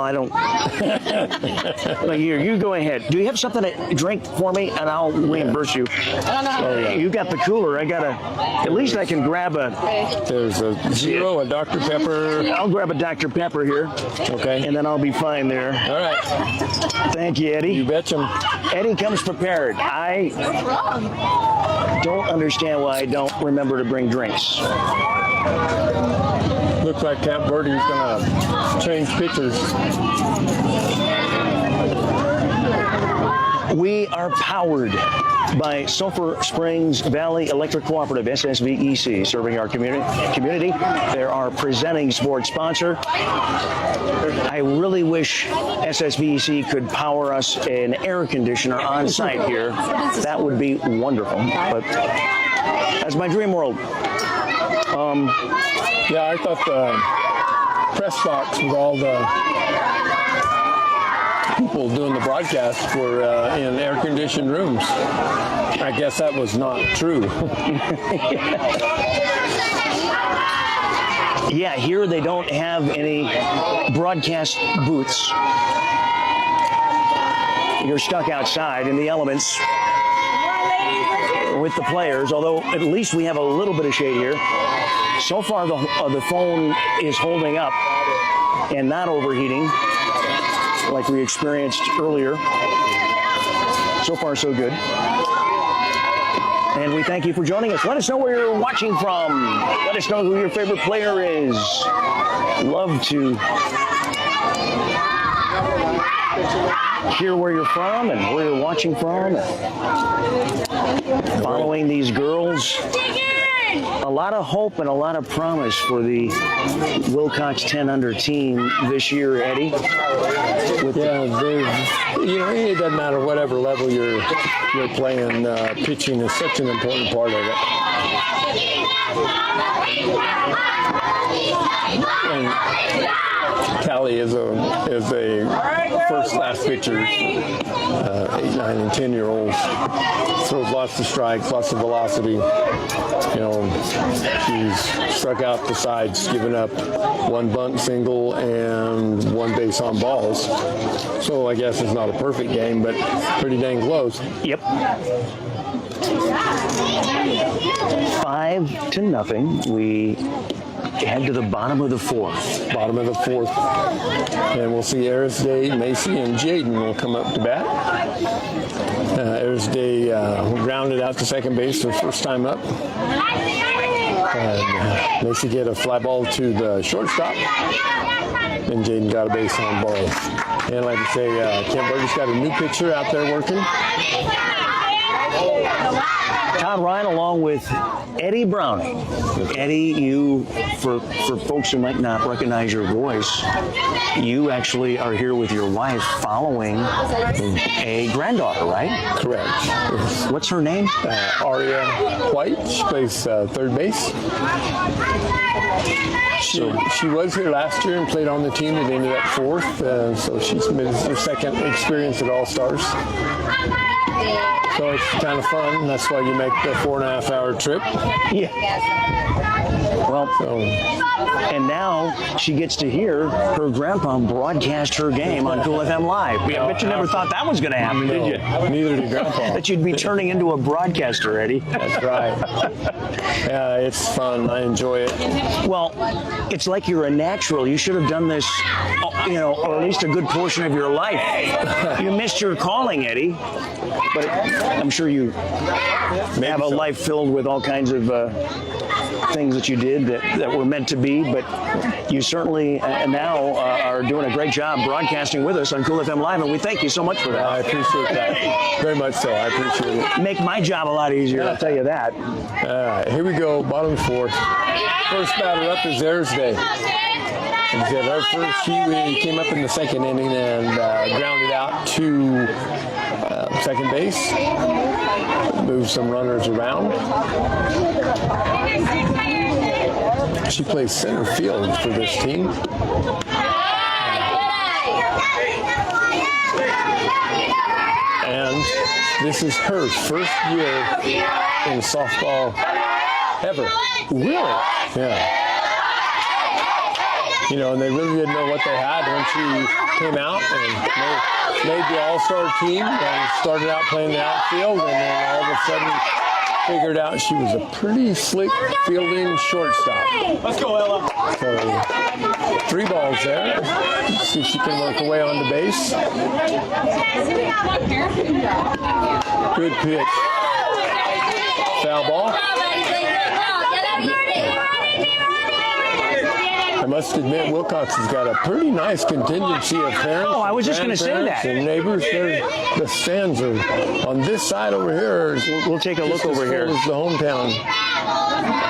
I don't. But you go ahead. Do you have something to drink for me, and I'll reimburse you? You got the cooler. At least I can grab a. There's a Zero, a Dr. Pepper. I'll grab a Dr. Pepper here. Okay. And then I'll be fine there. All right. Thank you, Eddie. You betcha. Eddie comes prepared. I don't understand why I don't remember to bring drinks. Looks like Camp Verde is going to change pitchers. We are powered by Sulphur Springs Valley Electric Cooperative, SSVEC, serving our community. They're our presenting sports sponsor. I really wish SSVEC could power us an air conditioner on site here. That would be wonderful. But that's my dream world. Yeah, I thought the press box with all the people doing the broadcast were in air-conditioned rooms. I guess that was not true. Yeah, here they don't have any broadcast booths. You're stuck outside in the elements with the players, although at least we have a little bit of shade here. So far, the phone is holding up and not overheating like we experienced earlier. So far, so good. And we thank you for joining us. Let us know where you're watching from. Let us know who your favorite player is. Love to hear where you're from and where you're watching from. Following these girls. A lot of hope and a lot of promise for the Wilcox 10 under team this year, Eddie. You know, it doesn't matter whatever level you're playing. Pitching is such an important part of it. And Callie is a first-class pitcher. 8, 9, and 10-year-olds. Throws lots of strikes, lots of velocity. You know, she's struck out the sides, given up 1 bunt single and 1 base on balls. So I guess it's not a perfect game, but pretty dang close. Yep. 5-0. We head to the bottom of the 4th. And we'll see Arisday, Macy, and Jaden will come up to bat. Arisday grounded out to second base her first time up. And Macy get a fly ball to the shortstop. And Jaden got a base on balls. And like I say, Kent Burgess got a new pitcher out there working. Todd Ryan along with Eddie Browning. Eddie, you, for folks who might not recognize your voice, you actually are here with your wife following a granddaughter, right? Correct. What's her name? Aria White. She plays third base. She was here last year and played on the team that ended up 4th. So she's made her second experience at All-Stars. So it's kind of fun. That's why you make the 4.5-hour trip. Yeah. Well, and now she gets to hear her grandpa broadcast her game on Cool FM Live. I bet you never thought that was going to happen, did you? Neither did Grandpa. That you'd be turning into a broadcaster, Eddie. That's right. Yeah, it's fun. I enjoy it. Well, it's like you're a natural. You should have done this, you know, or at least a good portion of your life. You missed your calling, Eddie. But I'm sure you have a life filled with all kinds of things that you did that were meant to be, but you certainly now are doing a great job broadcasting with us on Cool FM Live, and we thank you so much for that. I appreciate that. Very much so. I appreciate it. Make my job a lot easier, I'll tell you that. Here we go, bottom 4th. First batter up is Thursday. Our first we came up in the second inning and grounded out to second base. Moved some runners around. She plays center field for this team. And this is her first year in softball ever. Really? Yeah. You know, and they really didn't know what they had when she came out and made the all-star team and started out playing the outfield, and then all of a sudden figured out she was a pretty slick fielding shortstop. Let's go, Ella. So 3 balls there. See if she can work away on the base. Good pitch. Foul ball. I must admit, Wilcox has got a pretty nice contingency of parents. Oh, I was just going to say that. And neighbors. The stands are on this side over here. We'll take a look over here. It's the hometown.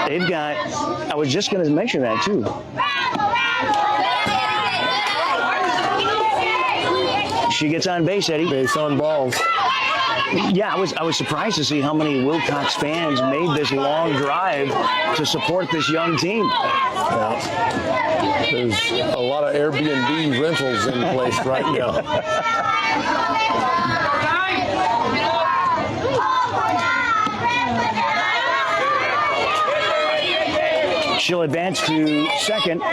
They've got, I was just going to mention that too. She gets on base, Eddie. Base on balls. Yeah, I was surprised to see how many Wilcox fans made this long drive to support this young team. Yeah. There's a lot of Airbnb rentals in place right now. She'll advance to second.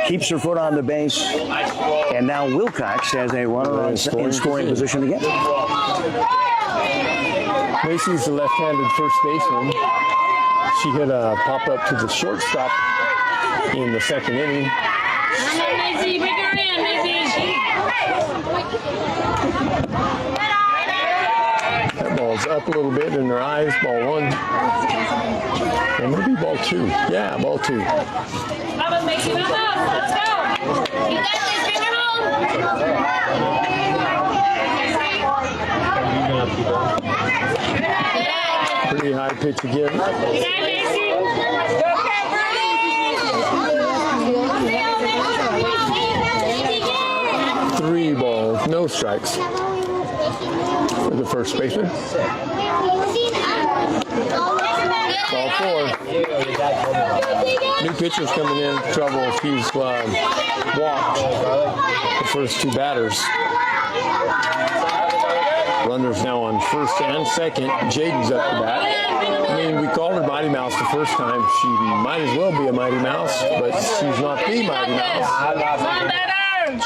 Keeps her foot on the base, and now Wilcox has a runner in scoring position again. Macy's the left-handed first baseman. She hit a pop-up to the shortstop in the second inning. Macy, bring her in, Macy. That ball's up a little bit in her eyes. Ball 1. Or maybe ball 2. Yeah, ball 2. Let's go. Pretty high pitch again. Three balls, no strikes for the first baseman. Ball four. New pitcher's coming in trouble. He's walked the first two batters. Runners now on first and second. Jaden's up to bat. I mean, we called her Mighty Mouse the first time. She might as well be a Mighty Mouse, but she's not the Mighty Mouse.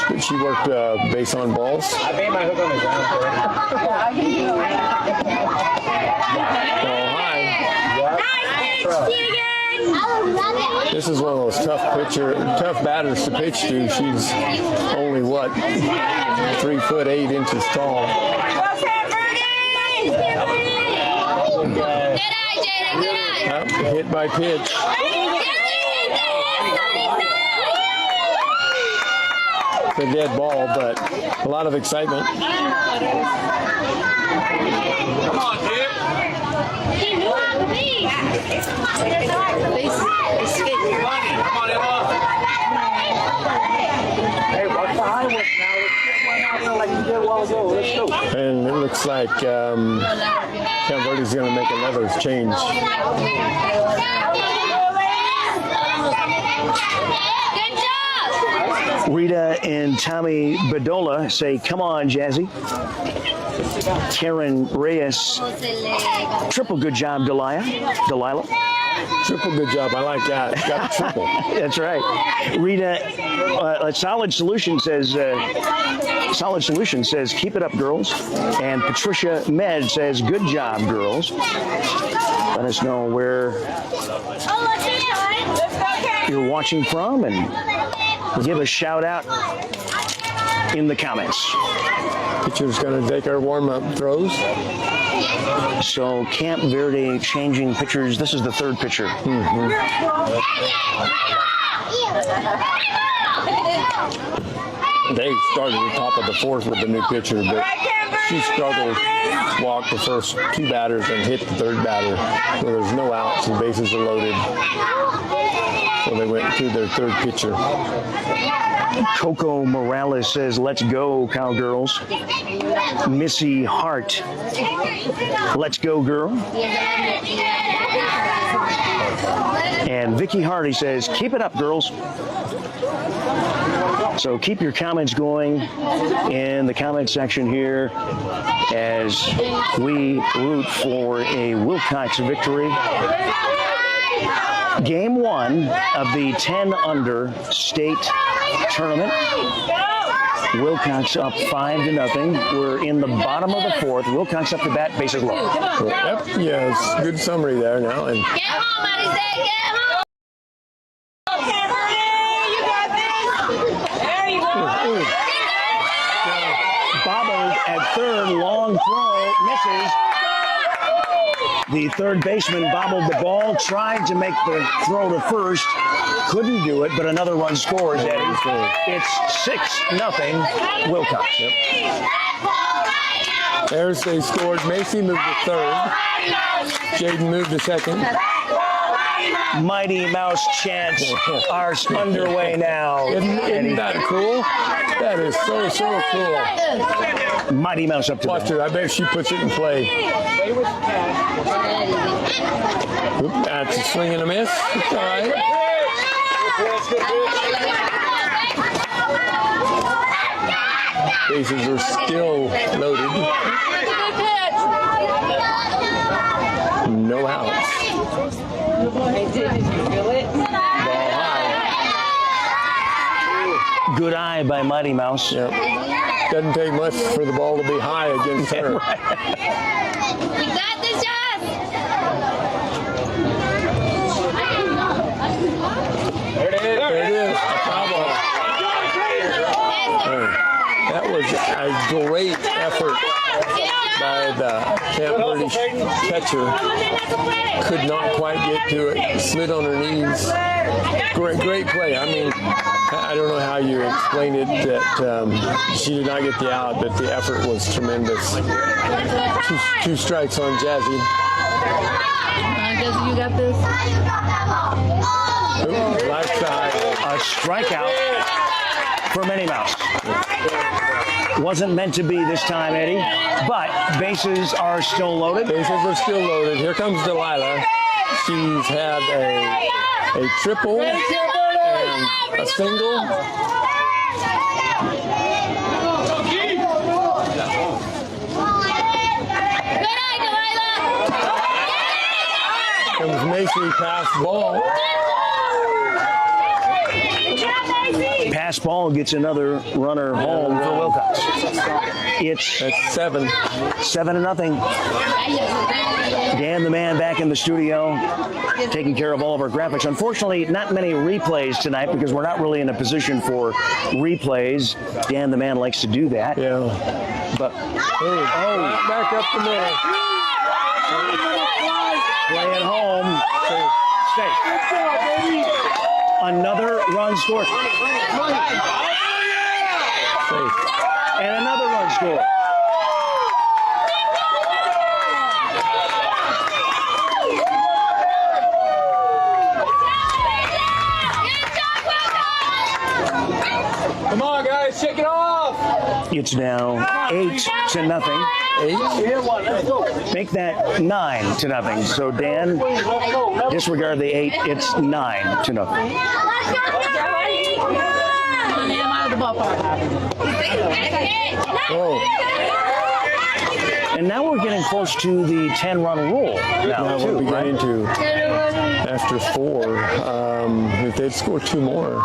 But she worked base on balls. I made my hook on the ground. Ball high. This is one of those tough batters to pitch to. She's only what, 3'8" tall. Hit by pitch. It's a dead ball, but a lot of excitement. Come on, dude. Come on, Emma. Hey, watch the high one now. Let's get one out there like you did a while ago. Let's go. And it looks like Camp Verde's going to make another change. Rita and Tommy Bedola say, come on, Jazzy. Karen Reyes, triple good job, Delilah. Triple good job. I like that. Got triple. That's right. Rita, Solid Solution says, keep it up, girls. And Patricia Med says, good job, girls. Let us know where you're watching from and give a shout out in the comments. Pitcher's going to take our warm-up throws. So Camp Verde changing pitchers. This is the third pitcher. They started at the top of the fourth with the new pitcher, but she struggled, walked the first two batters and hit the third batter. So there's no outs and bases are loaded. So they went to their third pitcher. Coco Morales says, let's go, Cowgirls. Missy Hart, let's go, girl. And Vicky Hardy says, keep it up, girls. So keep your comments going in the comment section here as we root for a Wilcox victory. Game one of the 10 under state tournament. Wilcox up 5-0. We're in the bottom of the fourth. Wilcox up to bat, bases low. Yep, yes, good summary there now. And Get home, Maddie, say, get home. Bobbled at third, long throw, misses. The third baseman bobbled the ball, tried to make the throw to first, couldn't do it, but another run scores, Eddie. It's 6-0 Wilcox. Yep. there's they scored. Macy moved to third. Jaden moved to second. Mighty Mouse chants are underway now. Isn't that cool? That is so cool. Mighty Mouse up to Watch her. I bet she puts it in play. Oop, that's a swing and a miss. It's all right. Bases are still loaded. No outs. Ball high. good eye by Mighty Mouse. Yep. Doesn't take much for the ball to be high against her. We got this, Josh! There it is. There it is. A foul ball. That was a great effort by the Camp Verde catcher. Could not quite get to it. Slid on her knees. Great play. I mean, I don't know how you explain it that she did not get the out, but the effort was tremendous. Two strikes on Jazzy. Jazzy, you got this. Ooh, left side. A strikeout for Minnie Mouse. Wasn't meant to be this time, Eddie, but bases are still loaded. Bases are still loaded. Here comes Delilah. She's had a triple and a single. Comes Macy, pass ball. Pass ball gets another runner home for Wilcox. It's That's 7. 7-0. Dan the man back in the studio, taking care of all of our graphics. Unfortunately, not many replays tonight because we're not really in a position for replays. Dan the man likes to do that. Yeah. But Back up the middle. play at home. Safe. Another run scored. Safe. And another run scored. Come on, guys, shake it off. It's now 8-0. 8. Make that 9-0. So Dan, disregard the 8. It's 9-0. Oh. And now we're getting close to the 10-run rule. Now, We're too, right? beginning to, after 4, if they'd score 2 more,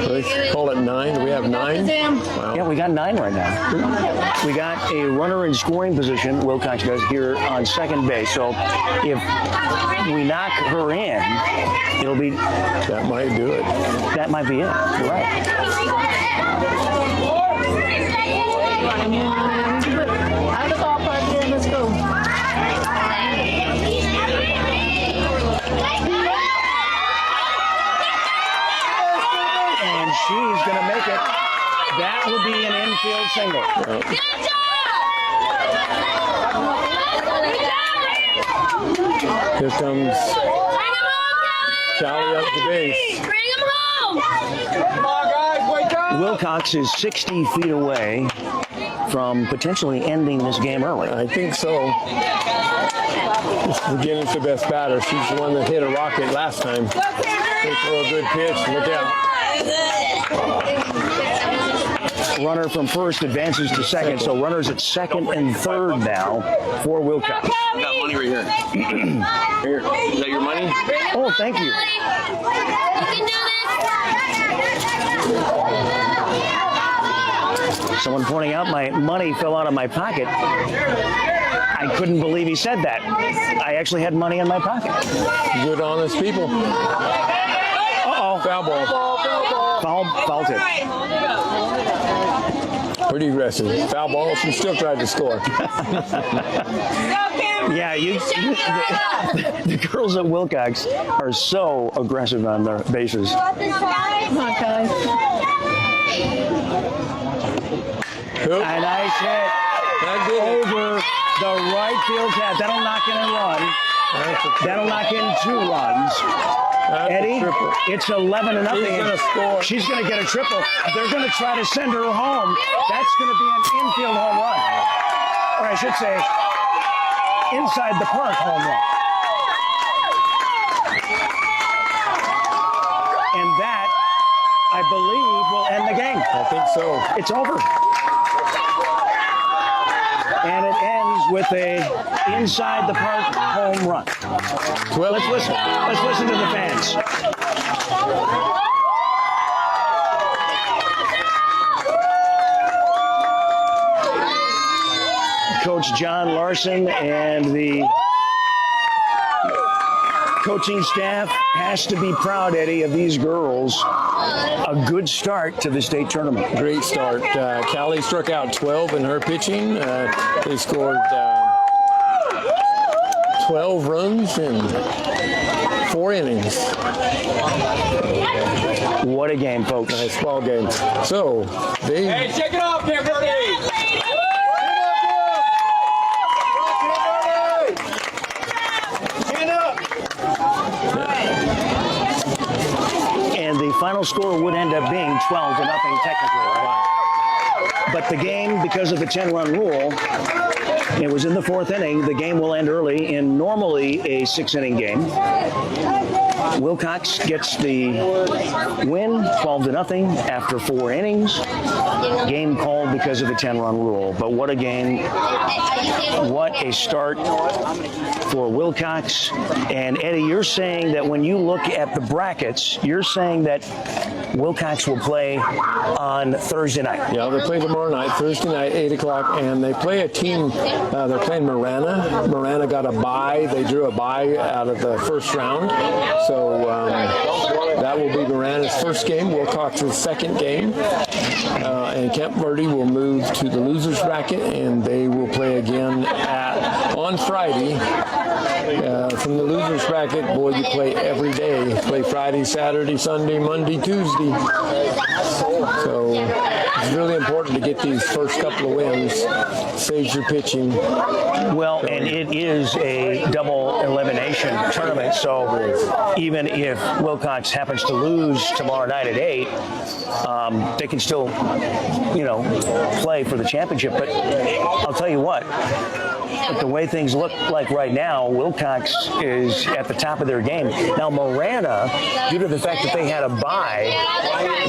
they call it 9. Do we have 9? Wow. Yeah, we got 9 right now. We got a runner in scoring position, Wilcox does, here on second base. So if we knock her in, it'll be... That might do it. That might be it. You're right. Out of the ballpark, then let's go. And she's going to make it. That will be an infield single. Here comes Callie up the base. Bring him home. Wilcox is 60 feet away from potentially ending this game early. I think so. Beginning's the best batter. She's the one that hit a rocket last time. They throw a good pitch. Look out. Runner from first advances to second, so runners at second and third now for Wilcox. I got money right here. Here. Is that your money? Oh, thank you. You can do this. Someone pointing out my money fell out of my pocket. I couldn't believe he said that. I actually had money in my pocket. Good, honest people. Uh-oh. Foul ball. Foul tip. Pretty aggressive. Foul ball. She still tried to score. Yeah, the girls at Wilcox are so aggressive on their bases. Come on, guys. Oop. A nice hit That did it. over the right field hat. That'll knock in a run. That'll knock in 2 runs. That's a Eddie, triple. it's 11-0. She's gonna score. She's going to get a triple. They're going to try to send her home. That's going to be an infield home run. Or I should say, inside the park home run. And that, I believe, will end the game. I think so. It's over. And it ends with a inside the park home run. Well, Let's listen. Let's listen to the fans. Coach John Larson and the Coaching staff has to be proud, Eddie, of these girls. A good start to the state tournament. Great start. Callie struck out 12 in her pitching. They scored 12 runs in 4 innings. What a game, folks. Nice ball game. So, Hey, check it out, Hereford. And the final score would end up being 12-0 technically. But the game, because of the 10-run rule, it was in the 4th inning. The game will end early in normally a 6-inning game. Wilcox gets the win, 12-0 after 4 innings. Game called because of the 10-run rule. But what a game. What a start for Wilcox. And Eddie, you're saying that when you look at the brackets, you're saying that Wilcox will play on Thursday night. yeah, they play tomorrow night, Thursday night, 8 o'clock, and they play a team. They're playing Marana. Marana got a bye. They drew a bye out of the first round. So that will be Marana's first game, Wilcox's second game. And Camp Verde will move to the losers bracket, and they will play again on Friday. From the losers bracket, boy, you play every day. You play Friday, Saturday, Sunday, Monday, Tuesday. So it's really important to get these first couple of wins. Saves your pitching. Well, and it is a double elimination tournament, so even if Wilcox happens to lose tomorrow night at 8, they can still, play for the championship. But I'll tell you what, the way things look like right now, Wilcox is at the top of their game. Now, Marana, due to the fact that they had a bye,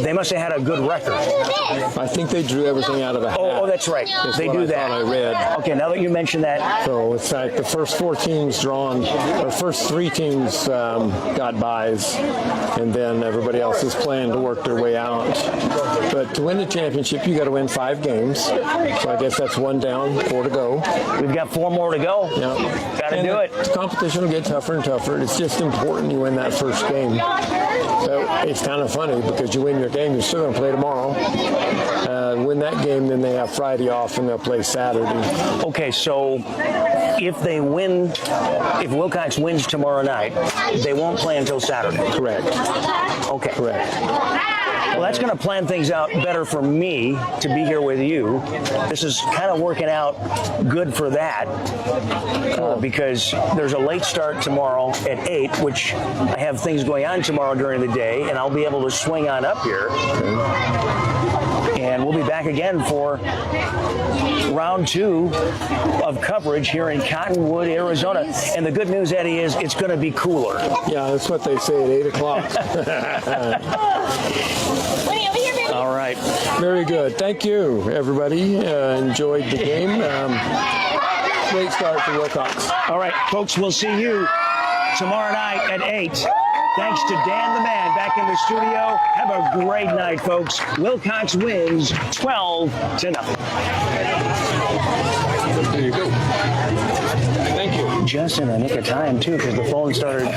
they must have had a good record. I think they drew everything out of a hat. Oh, that's right. They do that. I read. Okay, now that you mention that. So it's like the first 4 teams drawn, or first 3 teams got byes, and then everybody else is playing to work their way out. But to win the championship, you got to win 5 games. So I guess that's 1 down, 4 to go. We've got 4 more to go. Yeah. Got to do it. The competition will get tougher and tougher. It's just important you win that first game. So it's kind of funny because you win your game, you're still going to play tomorrow. Win that game, then they have Friday off and they'll play Saturday. Okay, so if they win, if Wilcox wins tomorrow night, they won't play until Saturday. Correct. Okay. Correct. Well, that's going to plan things out better for me to be here with you. This is kind of working out good for that because there's a late start tomorrow at 8, which I have things going on tomorrow during the day, and I'll be able to swing on up here. And we'll be back again for round 2 of coverage here in Cottonwood, Arizona. And the good news, Eddie, is it's going to be cooler. Yeah, that's what they say at 8 o'clock. All right. Very good. Thank you, everybody. Enjoyed the game. Great start for Wilcox. All right, folks, we'll see you tomorrow night at 8. Thanks to Dan the Man back in the studio. Have a great night, folks. Wilcox wins 12-0. There you go. Thank you. Just in the nick of time, too, because the phone started